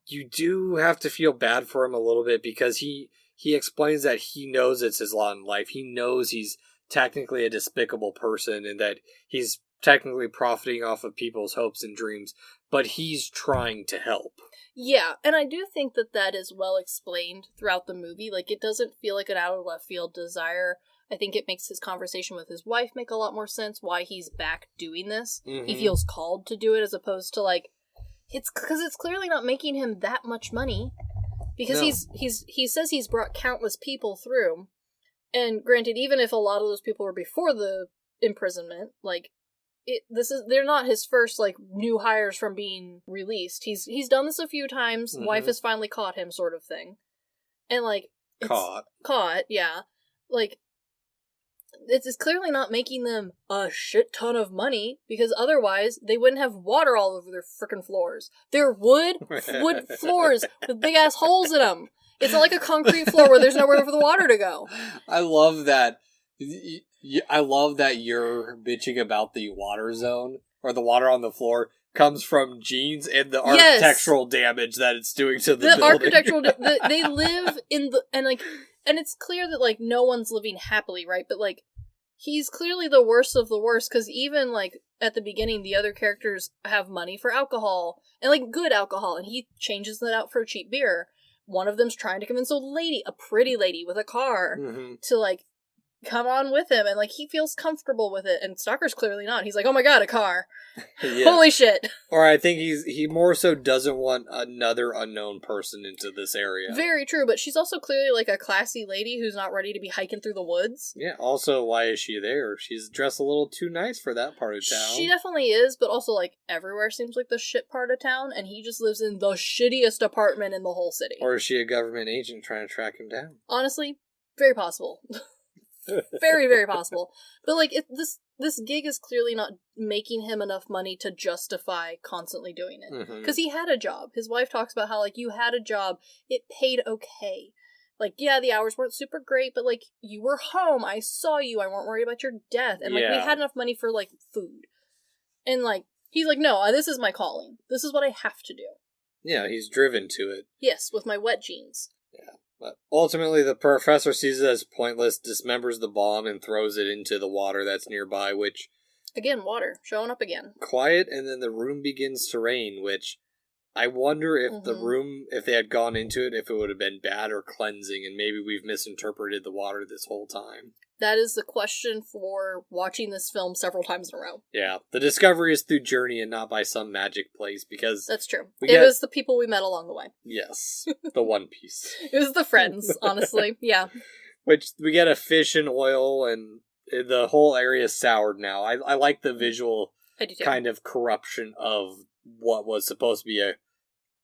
you do have to feel bad for him a little bit, because he explains that he knows it's his lot in life. He knows he's technically a despicable person, and that he's technically profiting off of people's hopes and dreams, but he's trying to help. Yeah, and I do think that is well explained throughout the movie. Like, it doesn't feel like an out of left field desire. I think it makes his conversation with his wife make a lot more sense, why he's back doing this. He feels called to do it, as opposed to, like, it's because it's clearly not making him that much money. Because he says he's brought countless people through. And granted, even if a lot of those people were before the imprisonment, like, they're not his first, like, new hires from being released. He's done this a few times. Wife has finally caught him, sort of thing. And, like, caught, yeah. Like, it's clearly not making them a shit ton of money, because otherwise they wouldn't have water all over their frickin' floors. They're wood floors with big ass holes in them. It's not like a concrete floor where there's nowhere for the water to go. I love that. I love that you're bitching about the water zone, or the water on the floor, comes from Gene's and the architectural damage that it's doing to the building. Architectural, they live in the, and it's clear that, like, no one's living happily, right? But, like, he's clearly the worst of the worst, because even, like, at the beginning, the other characters have money for alcohol, and, like, good alcohol, and he changes that out for cheap beer. One of them's trying to convince a pretty lady with a car, to, like, come on with him, and, like, he feels comfortable with it, and Stalker's clearly not. He's like, oh my god, a car. Holy shit. Or I think he more so doesn't want another unknown person into this area. Very true, but she's also clearly, like, a classy lady who's not ready to be hiking through the woods. Yeah, also, why is she there? She's dressed a little too nice for that part of town. She definitely is, but also, like, everywhere seems like the shit part of town, and he just lives in the shittiest apartment in the whole city. Or is she a government agent trying to track him down? Honestly, very possible. Very, very possible. But, like, this gig is clearly not making him enough money to justify constantly doing it. Because he had a job. His wife talks about how, like, you had a job. It paid okay. Like, yeah, the hours weren't super great, but, like, you were home. I saw you. I weren't worried about your death. And, like, we had enough money for, like, food. And, like, he's like, no, this is my calling. This is what I have to do. Yeah, he's driven to it. Yes, with my wet jeans. Yeah. But ultimately, the professor sees it as pointless, dismembers the bomb, and throws it into the water that's nearby, which... Again, water. Showing up again. Quiet, and then the room begins to rain, which... I wonder if the room, if they had gone into it, if it would have been bad or cleansing, and maybe we've misinterpreted the water this whole time. That is the question for watching this film several times in a row. Yeah. The discovery is through journey and not by some magic place, because... That's true. It was the people we met along the way. Yes. The One Piece. It was the friends, honestly. Yeah. Which, we get a fish and oil, and the whole area is soured now. I like the visual kind of corruption of what was supposed to be a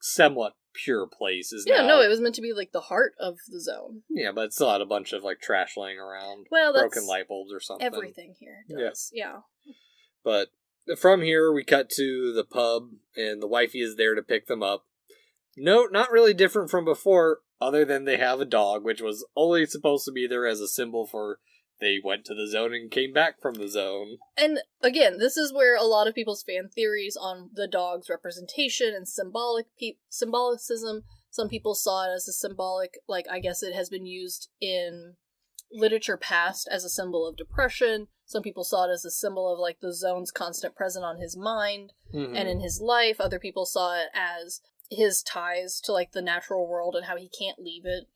somewhat pure place is now... no, it was meant to be, like, the heart of the zone. Yeah, but it still had a bunch of, like, trash laying around. Well, that's... broken light bulbs or something. Everything here does, yeah. But from here, we cut to the pub, and the wifey is there to pick them up. No, not really different from before. other than they have a dog, which was only supposed to be there as a symbol for they went to the zone and came back from the zone. And again, this is where a lot of people's fan theories on the dog's representation and symbolicism. Some people saw it as a symbolic, like, I guess it has been used in literature past as a symbol of depression. Some people saw it as a symbol of, like, the zone's constant present on his mind and in his life. Other people saw it as his ties to, like, the natural world and how he can't leave it.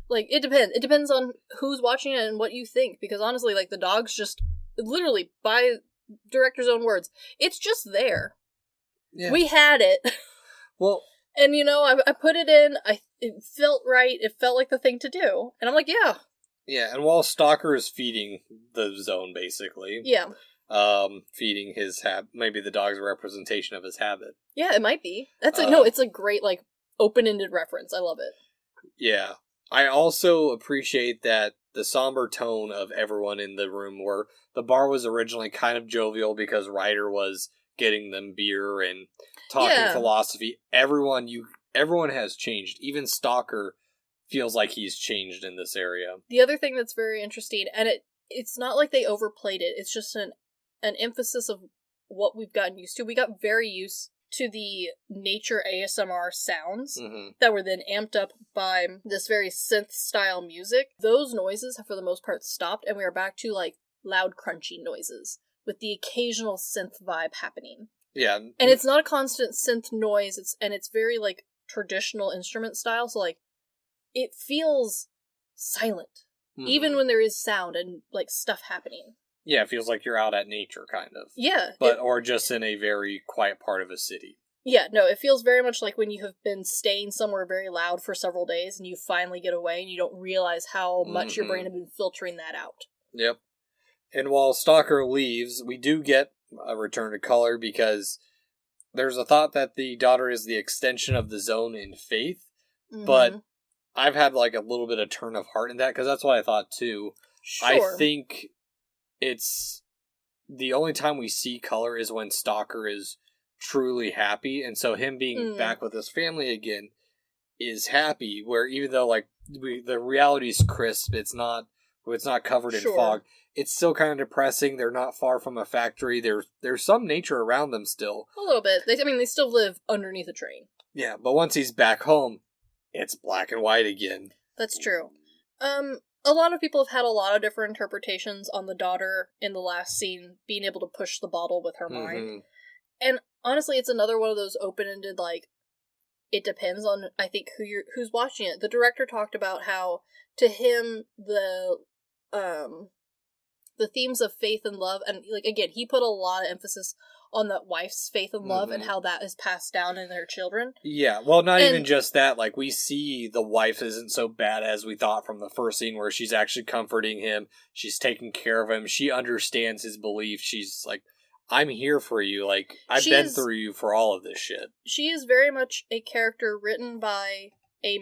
Like, it depends. It depends on who's watching it and what you think. Because honestly, like, the dog's just, literally, by director's own words, it's just there. Yeah. We had it. Well... And, you know, I put it in, it felt right, it felt like the thing to do. And I'm like, yeah. Yeah, and while Stalker is feeding the zone, basically. Yeah. Feeding his maybe the dog's representation of his habit. Yeah, it might be. It's a great, like, open-ended reference. I love it. Yeah. I also appreciate that the somber tone of everyone in the room, where the bar was originally kind of jovial because Ryder was getting them beer and talking philosophy. Everyone has changed. Even Stalker feels like he's changed in this area. The other thing that's very interesting, and it's not like they overplayed it, it's just an emphasis of what we've gotten used to. We got very used to the nature ASMR sounds that were then amped up by this very synth-style music. Those noises have, for the most part, stopped, and we are back to, like, loud, crunchy noises, with the occasional synth vibe happening. Yeah. And it's not a constant synth noise, it's very, like, traditional instrument style, so, like, it feels silent. Even when there is sound and, like, stuff happening. Yeah, it feels like you're out at nature, kind of. Yeah. Or just in a very quiet part of a city. Yeah, no, it feels very much like when you have been staying somewhere very loud for several days and you finally get away and you don't realize how much your brain had been filtering that out. Yep. And while Stalker leaves, we do get a return to color because there's a thought that the daughter is the extension of the zone in faith, but I've had, like, a little bit of turn of heart in that, because that's what I thought, too. Sure. I think it's the only time we see color is when Stalker is truly happy, and so him being back with his family again is happy, where even though, like, the reality's crisp, it's not covered in fog, it's still kind of depressing. They're not far from a factory. There's some nature around them still. A little bit. They still live underneath a train. Yeah, but once he's back home, it's black and white again. That's true. A lot of people have had a lot of different interpretations on the daughter in the last scene being able to push the bottle with her mind. And honestly, it's another one of those open-ended, like, it depends on, I think, who's watching it. The director talked about how, to him, the themes of faith and love, and, like, again, he put a lot of emphasis on that wife's faith and love and how that is passed down in their children. Yeah, well, not even just that. Like, we see the wife isn't so bad as we thought from the first scene, where she's actually comforting him. She's taking care of him. She understands his belief. She's like, I'm here for you. Like, I've been through you for all of this shit. She is very much a character written by a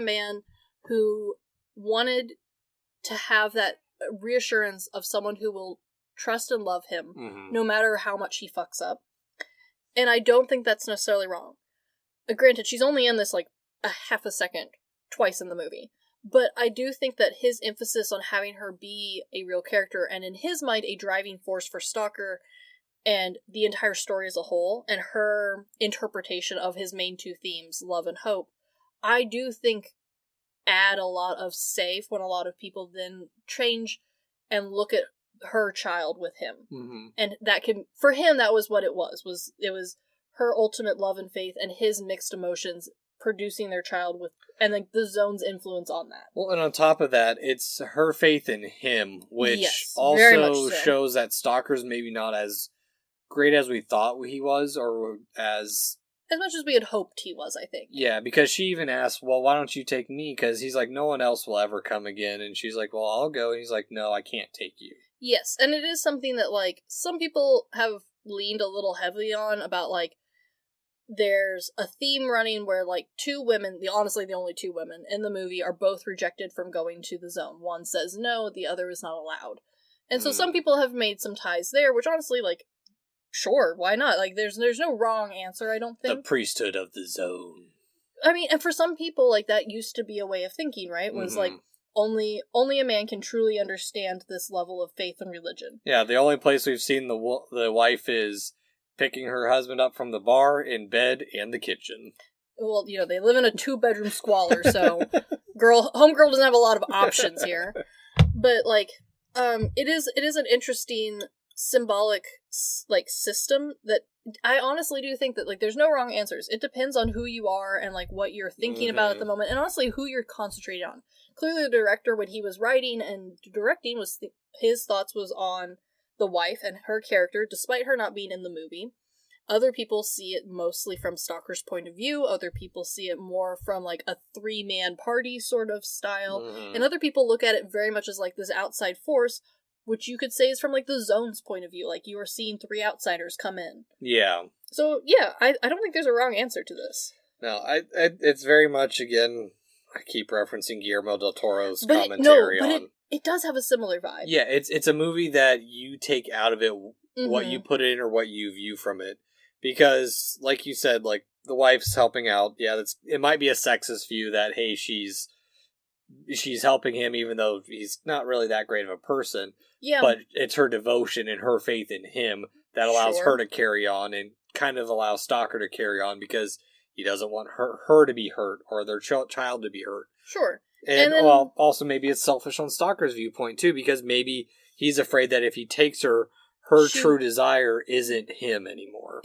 man who wanted to have that reassurance of someone who will trust and love him, no matter how much he fucks up. And I don't think that's necessarily wrong. Granted, she's only in this, like, a half a second twice in the movie. But I do think that his emphasis on having her be a real character, and in his mind, a driving force for Stalker, and the entire story as a whole, and her interpretation of his main two themes, love and hope, I do think add a lot of safe when a lot of people then change and look at her child with him. And that can, for him, that was what it was her ultimate love and faith and his mixed emotions producing their child with, and like the zone's influence on that. Well, and on top of that, it's her faith in him, which also shows that Stalker's maybe not as great as we thought he was, or as much as we had hoped he was, I think. Yeah, because she even asked, well, why don't you take me? Because he's like, no one else will ever come again. And she's like, well, I'll go. And he's like, no, I can't take you. Yes, and it is something that, like, some people have leaned a little heavily on about, like, there's a theme running where, like, two women, honestly the only two women in the movie, are both rejected from going to the zone. One says no, the other is not allowed. And so some people have made some ties there, which honestly, like, sure, why not? Like, there's no wrong answer, I don't think. The priesthood of the zone. I mean, and for some people, like, that used to be a way of thinking, right? Was, like, only a man can truly understand this level of faith and religion. Yeah, the only place we've seen the wife is picking her husband up from the bar, in bed, and the kitchen. Well, you know, they live in a 2-bedroom squalor, so homegirl doesn't have a lot of options here. But, like, it is an interesting symbolic, like, system that I honestly do think that, like, there's no wrong answers. It depends on who you are and, like, what you're thinking about at the moment, and honestly, who you're concentrating on. Clearly, the director, when he was writing and directing, his thoughts was on the wife and her character, despite her not being in the movie. Other people see it mostly from Stalker's point of view. Other people see it more from, like, a 3-man party sort of style. And other people look at it very much as, like, this outside force, which you could say is from, like, the Zone's point of view. Like, you are seeing 3 outsiders come in. Yeah. So, yeah, I don't think there's a wrong answer to this. No, it's very much, again, I keep referencing Guillermo del Toro's commentary on... It does have a similar vibe. Yeah, it's a movie that you take out of it what you put in or what you view from it. Because, like you said, like, the wife's helping out. Yeah, it might be a sexist view that, hey, she's helping him even though he's not really that great of a person. Yeah. But it's her devotion and her faith in him that allows her to carry on and kind of allows Stalker to carry on because he doesn't want her to be hurt or their child to be hurt. Sure. And then, well, also maybe it's selfish on Stalker's viewpoint too, because maybe he's afraid that if he takes her true desire isn't him anymore.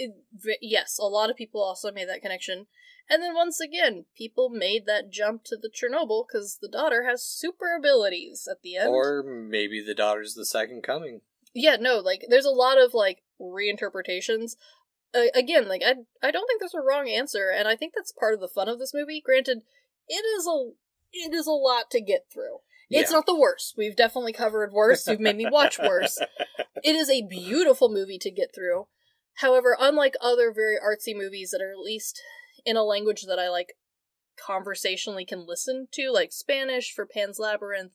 Yes, a lot of people also made that connection. And then once again, people made that jump to the Chernobyl because the daughter has super abilities at the end. Or maybe the daughter's the second coming. Yeah, no, like, there's a lot of, like, reinterpretations. Again, like, I don't think there's a wrong answer, and I think that's part of the fun of this movie. Granted, it is a lot to get through. Yeah. It's not the worst. We've definitely covered worse. You've made me watch worse. It is a beautiful movie to get through. However, unlike other very artsy movies that are at least in a language that I, like, conversationally can listen to, like Spanish for Pan's Labyrinth,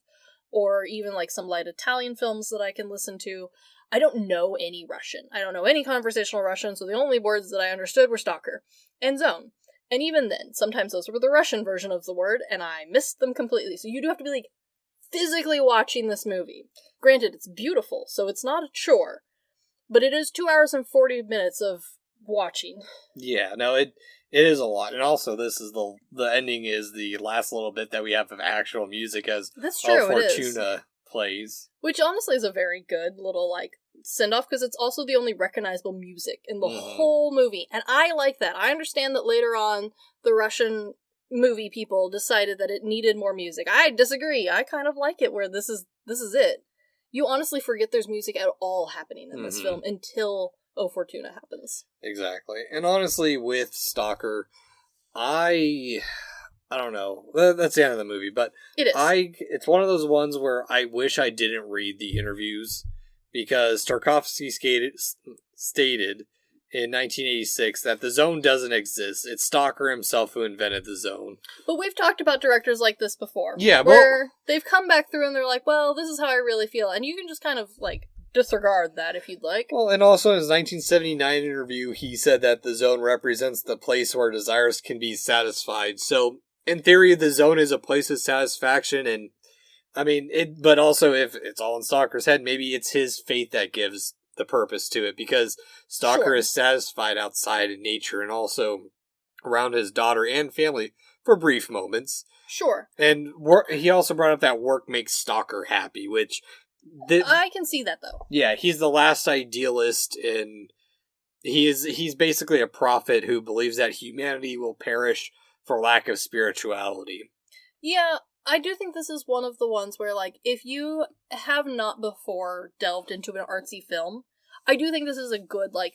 or even, like, some light Italian films that I can listen to, I don't know any Russian. I don't know any conversational Russian, so the only words that I understood were Stalker and Zone. And even then, sometimes those were the Russian version of the word, and I missed them completely. So you do have to be, like, physically watching this movie. Granted, it's beautiful, so it's not a chore, but it is 2 hours and 40 minutes of watching. Yeah, no, it is a lot. And also, this is the ending is the last little bit that we have of actual music as That's true, Fortuna plays. Which honestly is a very good little, like, send-off, because it's also the only recognizable music in the whole movie. And I like that. I understand that later on, the Russian movie people decided that it needed more music. I disagree. I kind of like it where this is it. You honestly forget there's music at all happening in this film until O Fortuna happens. Exactly. And honestly, with Stalker, I don't know. That's the end of the movie, but it is. It's one of those ones where I wish I didn't read the interviews, because Tarkovsky stated in 1986 that the Zone doesn't exist. It's Stalker himself who invented the Zone. But we've talked about directors like this before. Yeah, where they've come back through and they're like, well, this is how I really feel. And you can just kind of, like, disregard that if you'd like. Well, and also in his 1979 interview, he said that the Zone represents the place where desires can be satisfied. So, in theory, the Zone is a place of satisfaction, and, I mean, but also, if it's all in Stalker's head, maybe it's his faith that gives the purpose to it, because Stalker is satisfied outside in nature and also around his daughter and family for brief moments. Sure. And he also brought up that work makes Stalker happy, which... I can see that, though. Yeah, he's the last idealist, and he's basically a prophet who believes that humanity will perish for lack of spirituality. Yeah, I do think this is one of the ones where, like, if you have not before delved into an artsy film, I do think this is a good, like,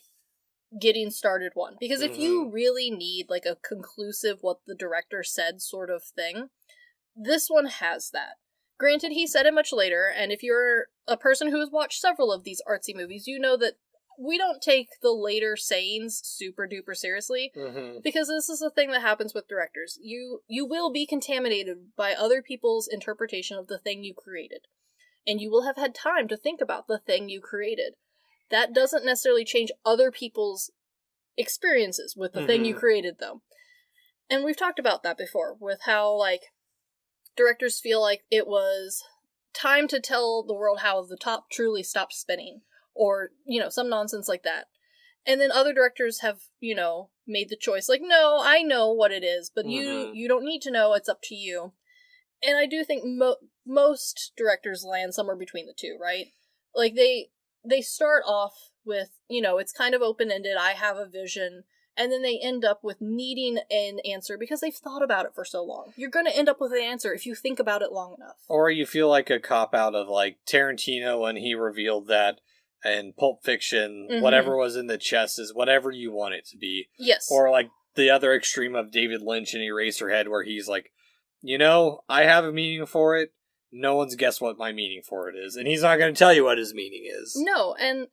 getting started one. Because if you really need, like, a conclusive what the director said sort of thing, this one has that. Granted, he said it much later, and if you're a person who has watched several of these artsy movies, you know that we don't take the later sayings super duper seriously, because this is a thing that happens with directors. You will be contaminated by other people's interpretation of the thing you created, and you will have had time to think about the thing you created. That doesn't necessarily change other people's experiences with the thing you created, though. And we've talked about that before, with how, like, directors feel like it was time to tell the world how the top truly stopped spinning, or, you know, some nonsense like that. And then other directors have, you know, made the choice, like, no, I know what it is, but you don't need to know, it's up to you. And I do think most directors land somewhere between the two, right? Like, they start off with, you know, it's kind of open-ended, I have a vision, and then they end up with needing an answer because they've thought about it for so long. You're going to end up with an answer if you think about it long enough. Or you feel like a cop-out of, like, Tarantino when he revealed that in Pulp Fiction, whatever was in the chest is whatever you want it to be. Yes. Or, like, the other extreme of David Lynch in Eraserhead where he's like, you know, I have a meaning for it. No one's guessed what my meaning for it is. And he's not going to tell you what his meaning is. No, and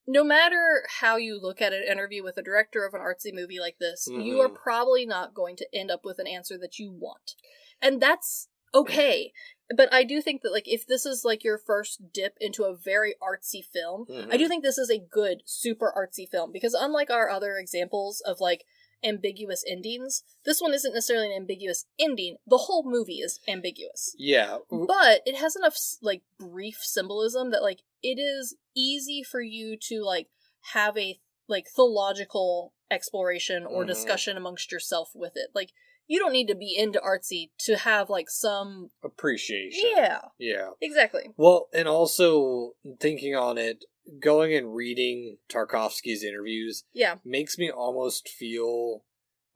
no matter how you look at an interview with a director of an artsy movie like this, you are probably not going to end up with an answer that you want. And that's okay. But I do think that, like, if this is, like, your first dip into a very artsy film, I do think this is a good, super artsy film. Because unlike our other examples of, like, ambiguous endings, this one isn't necessarily an ambiguous ending. The whole movie is ambiguous. Yeah. But it has enough, like, brief symbolism that, like, it is easy for you to, like, have a, like, theological exploration or discussion amongst yourself with it. Like, you don't need to be into artsy to have, like, some appreciation. Yeah. Yeah. Exactly. Well, and also, thinking on it, going and reading Tarkovsky's interviews makes me almost feel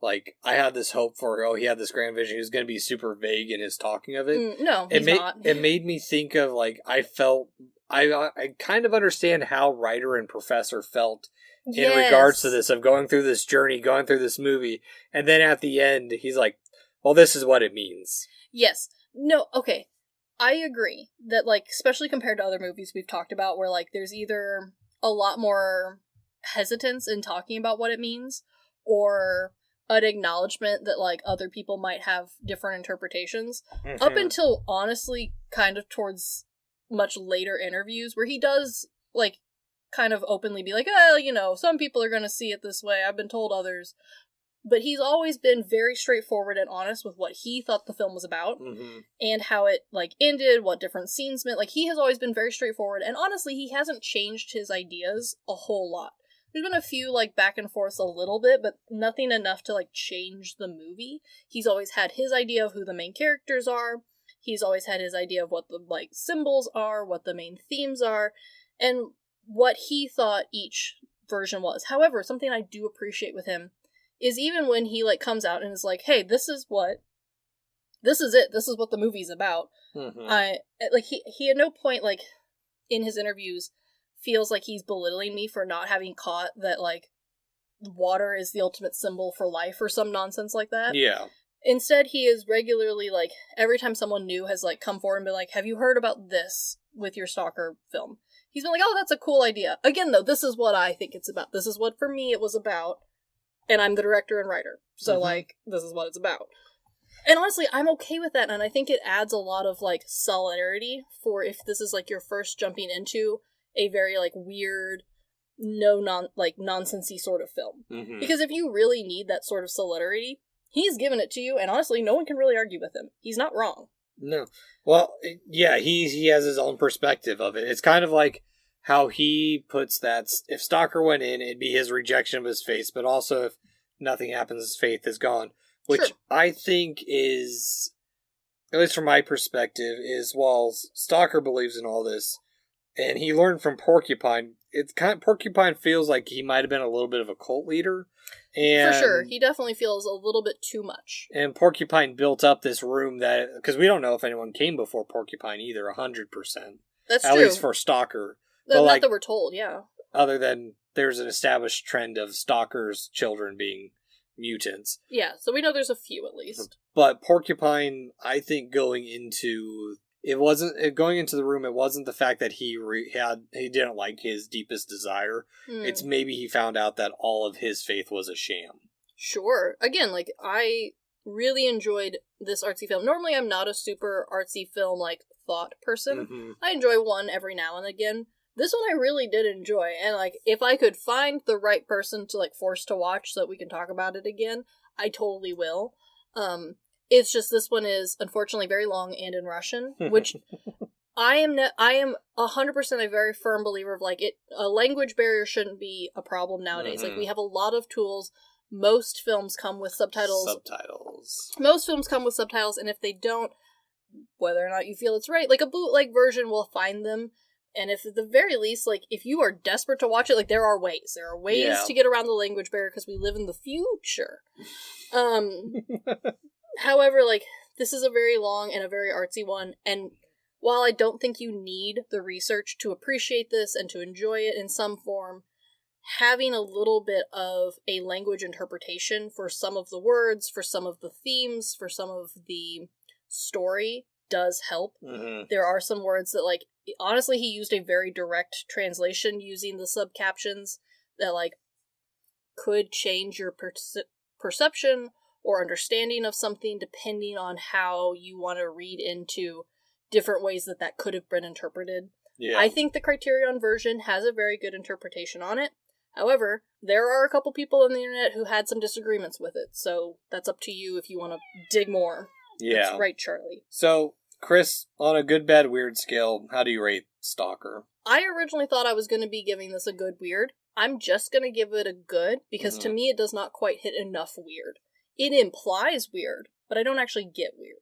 like I had this hope for, he had this grand vision, he was going to be super vague in his talking of it. No, he's not. It made me think of, like, I kind of understand how writer and professor felt in regards to this, of going through this journey, going through this movie, and then at the end, he's like, well, this is what it means. Yes. No, okay. I agree that, like, especially compared to other movies we've talked about, where, like, there's either a lot more hesitance in talking about what it means, or an acknowledgement that, like, other people might have different interpretations. Up until, honestly, kind of towards much later interviews, where he does, like, kind of openly be like, you know, some people are going to see it this way, I've been told others. But he's always been very straightforward and honest with what he thought the film was about, and how it, like, ended, what different scenes meant. Like, he has always been very straightforward, and honestly, he hasn't changed his ideas a whole lot. There's been a few, like, back and forths a little bit, but nothing enough to, like, change the movie. He's always had his idea of who the main characters are. He's always had his idea of what the, like, symbols are, what the main themes are, and what he thought each version was. However, something I do appreciate with him is even when he, like, comes out and is like, hey, this is it, this is what the movie's about. He at no point, like, in his interviews, feels like he's belittling me for not having caught that, like, water is the ultimate symbol for life or some nonsense like that. Yeah. Instead, he is regularly, like, every time someone new has, like, come forward and been like, have you heard about this with your Stalker film? He's been like, oh, that's a cool idea. Again, though, this is what I think it's about. This is what, for me, it was about. And I'm the director and writer. So, like, this is what it's about. And honestly, I'm okay with that. And I think it adds a lot of, like, solidarity for if this is, like, your first jumping into a very, like, weird, nonsensy sort of film. Because if you really need that sort of solidarity, he's given it to you. And honestly, no one can really argue with him. He's not wrong. No. Well, yeah, he has his own perspective of it. It's kind of like how he puts that, if Stalker went in, it'd be his rejection of his faith, but also if nothing happens, his faith is gone. Which I think is, at least from my perspective, is while Stalker believes in all this, and he learned from Porcupine, Porcupine feels like he might have been a little bit of a cult leader. And, for sure, he definitely feels a little bit too much. And Porcupine built up this room that, because we don't know if anyone came before Porcupine either, 100%. That's at true. At least for Stalker. Not like, that we're told, yeah. Other than there's an established trend of Stalker's children being mutants. Yeah, so we know there's a few at least. But Porcupine, I think going into the room, it wasn't the fact that he didn't like his deepest desire. It's maybe he found out that all of his faith was a sham. Sure. Again, like, I really enjoyed this artsy film. Normally I'm not a super artsy film, like, thought person. I enjoy one every now and again. This one I really did enjoy, and, like, if I could find the right person to, like, force to watch so that we can talk about it again, I totally will. It's just this one is unfortunately very long and in Russian, which I am 100% a very firm believer of, like, a language barrier shouldn't be a problem nowadays. Like, we have a lot of tools. Most films come with subtitles. Most films come with subtitles, and if they don't, whether or not you feel it's right, like, a bootleg version will find them. And if at the very least, like, if you are desperate to watch it, like, there are ways. There are ways to get around the language barrier because we live in the future. However, like, this is a very long and a very artsy one, and while I don't think you need the research to appreciate this and to enjoy it in some form, having a little bit of a language interpretation for some of the words, for some of the themes, for some of the story does help. There are some words that, like, honestly, he used a very direct translation using the subcaptions that, like, could change your perception or understanding of something depending on how you want to read into different ways that could have been interpreted. Yeah. I think the Criterion version has a very good interpretation on it. However, there are a couple people on the internet who had some disagreements with it, so that's up to you if you want to dig more. Yeah. That's right, Charlie. So, Chris, on a good, bad, weird scale, how do you rate Stalker? I originally thought I was going to be giving this a good, weird. I'm just going to give it a good, because to me it does not quite hit enough weird. It implies weird, but I don't actually get weird.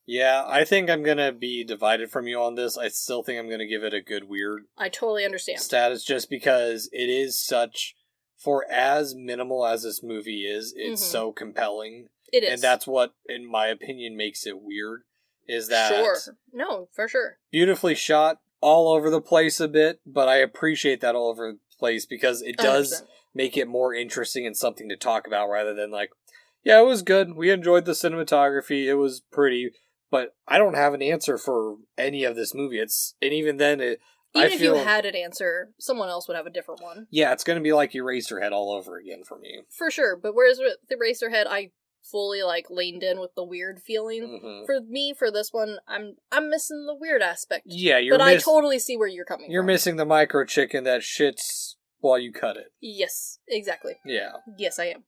Yeah, I think I'm going to be divided from you on this. I still think I'm going to give it a good weird. I totally understand. Status, just because it is such, for as minimal as this movie is, it's so compelling. It is. And that's what, in my opinion, makes it weird, is that... Sure. No, for sure. Beautifully shot, all over the place a bit, but I appreciate that all over the place because it does 100%. Make it more interesting and something to talk about rather than like, yeah, it was good. We enjoyed the cinematography. It was pretty. But I don't have an answer for any of this movie. And even then, even if you had an answer, someone else would have a different one. Yeah, it's going to be like Eraserhead all over again for me. For sure. But whereas with Eraserhead, I fully like leaned in with the weird feeling. For me, for this one, I'm missing the weird aspect. Yeah, I totally see where you're coming from. You're missing the micro chicken that shits while you cut it. Yes, exactly. Yeah. Yes, I am.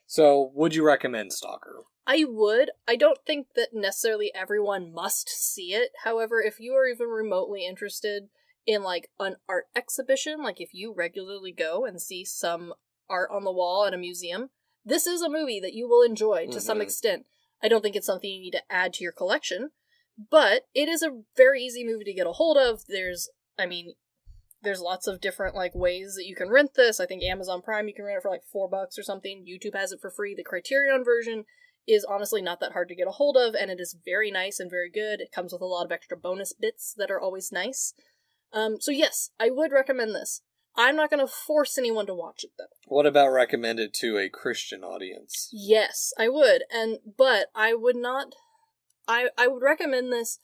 So, would you recommend Stalker? I would. I don't think that necessarily everyone must see it. However, if you are even remotely interested in, like, an art exhibition, like if you regularly go and see some art on the wall at a museum, this is a movie that you will enjoy to some extent. I don't think it's something you need to add to your collection, but it is a very easy movie to get a hold of. There's lots of different, like, ways that you can rent this. I think Amazon Prime, you can rent it for, like, $4 or something. YouTube has it for free. The Criterion version is honestly not that hard to get a hold of, and it is very nice and very good. It comes with a lot of extra bonus bits that are always nice. So yes, I would recommend this. I'm not going to force anyone to watch it, though. What about recommend it to a Christian audience? Yes, I would. But I would not... I would recommend this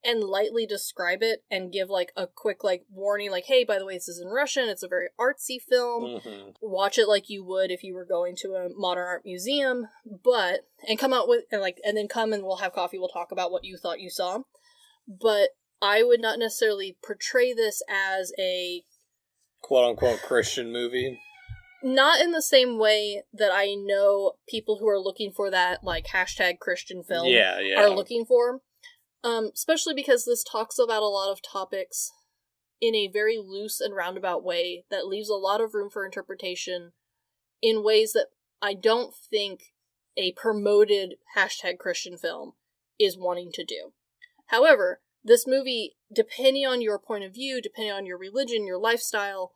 and lightly describe it and give, like, a quick, like, warning, like, hey, by the way, this is in Russian, it's a very artsy film, watch it like you would if you were going to a modern art museum, and come out with, and then come and we'll have coffee, we'll talk about what you thought you saw, but I would not necessarily portray this as a quote-unquote Christian movie. Not in the same way that I know people who are looking for that, like, hashtag Christian film are looking for. Especially because this talks about a lot of topics in a very loose and roundabout way that leaves a lot of room for interpretation in ways that I don't think a promoted hashtag Christian film is wanting to do. However, this movie, depending on your point of view, depending on your religion, your lifestyle,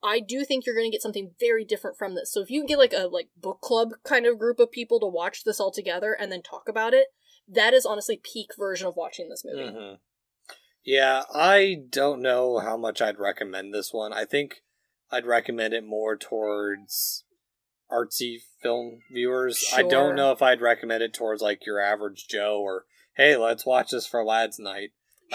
I do think you're going to get something very different from this. So if you can get like a book club kind of group of people to watch this all together and then talk about it, that is honestly peak version of watching this movie. Yeah, I don't know how much I'd recommend this one. I think I'd recommend it more towards artsy film viewers. Sure. I don't know if I'd recommend it towards like your average Joe or, hey, let's watch this for lads night.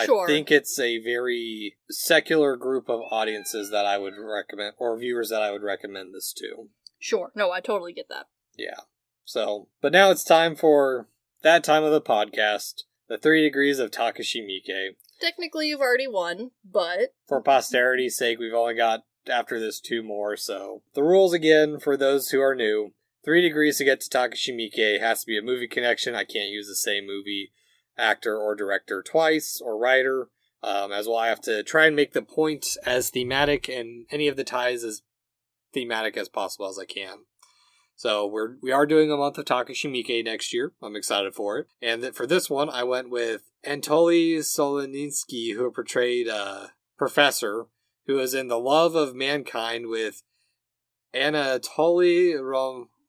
Sure. I think it's a very secular group of audiences that I would recommend, or viewers that I would recommend this to. Sure. No, I totally get that. Yeah. So, but now it's time for that time of the podcast, the 3 degrees of Takashi Miike. Technically, you've already won, but... For posterity's sake, we've only got, after this, 2 more, so... The rules again, for those who are new, 3 degrees to get to Takashi Miike. It has to be a movie connection. I can't use the same movie actor or director twice, or writer. As well, I have to try and make the point as thematic and any of the ties as thematic as possible as I can. So we are doing a month of Takashi Miike next year. I'm excited for it. And for this one, I went with Anatoly Soloninsky, who portrayed Professor, who was in The Love of Mankind with Anatoly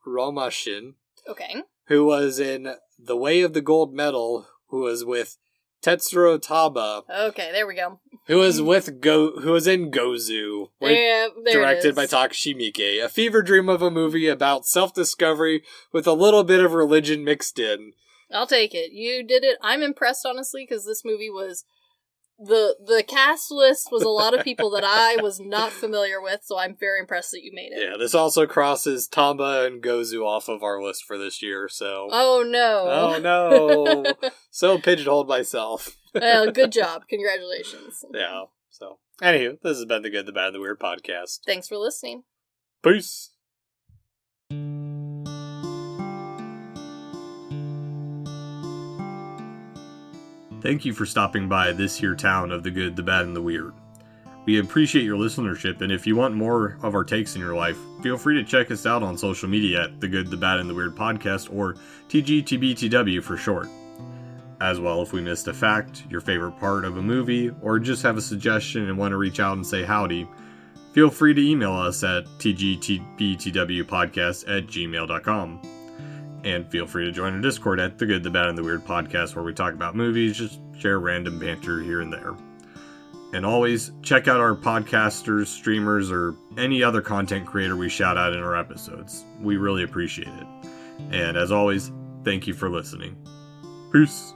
Romashin. Okay. Who was in The Way of the Gold Medal, who was with Tetsuro Taba. Okay, there we go. Who was in Gozu, directed by Takashi Miike. A fever dream of a movie about self-discovery with a little bit of religion mixed in. I'll take it. You did it. I'm impressed, honestly, because this movie was... The cast list was a lot of people that I was not familiar with, so I'm very impressed that you made it. Yeah, this also crosses Tamba and Gozu off of our list for this year, so... Oh, no. Oh, no. So pigeonholed myself. Well, good job. Congratulations. Yeah, so... Anywho, this has been the Good, the Bad, and the Weird podcast. Thanks for listening. Peace! Thank you for stopping by this here town of the good, the bad, and the weird. We appreciate your listenership, and if you want more of our takes in your life, feel free to check us out on social media at The Good, the Bad, and the Weird Podcast, or TGTBTW for short. As well, if we missed a fact, your favorite part of a movie, or just have a suggestion and want to reach out and say howdy, feel free to email us at tgtbtwpodcast@gmail.com. And feel free to join our Discord at The Good, the Bad, and the Weird Podcast, where we talk about movies, just share random banter here and there. And always, check out our podcasters, streamers, or any other content creator we shout out in our episodes. We really appreciate it. And as always, thank you for listening. Peace!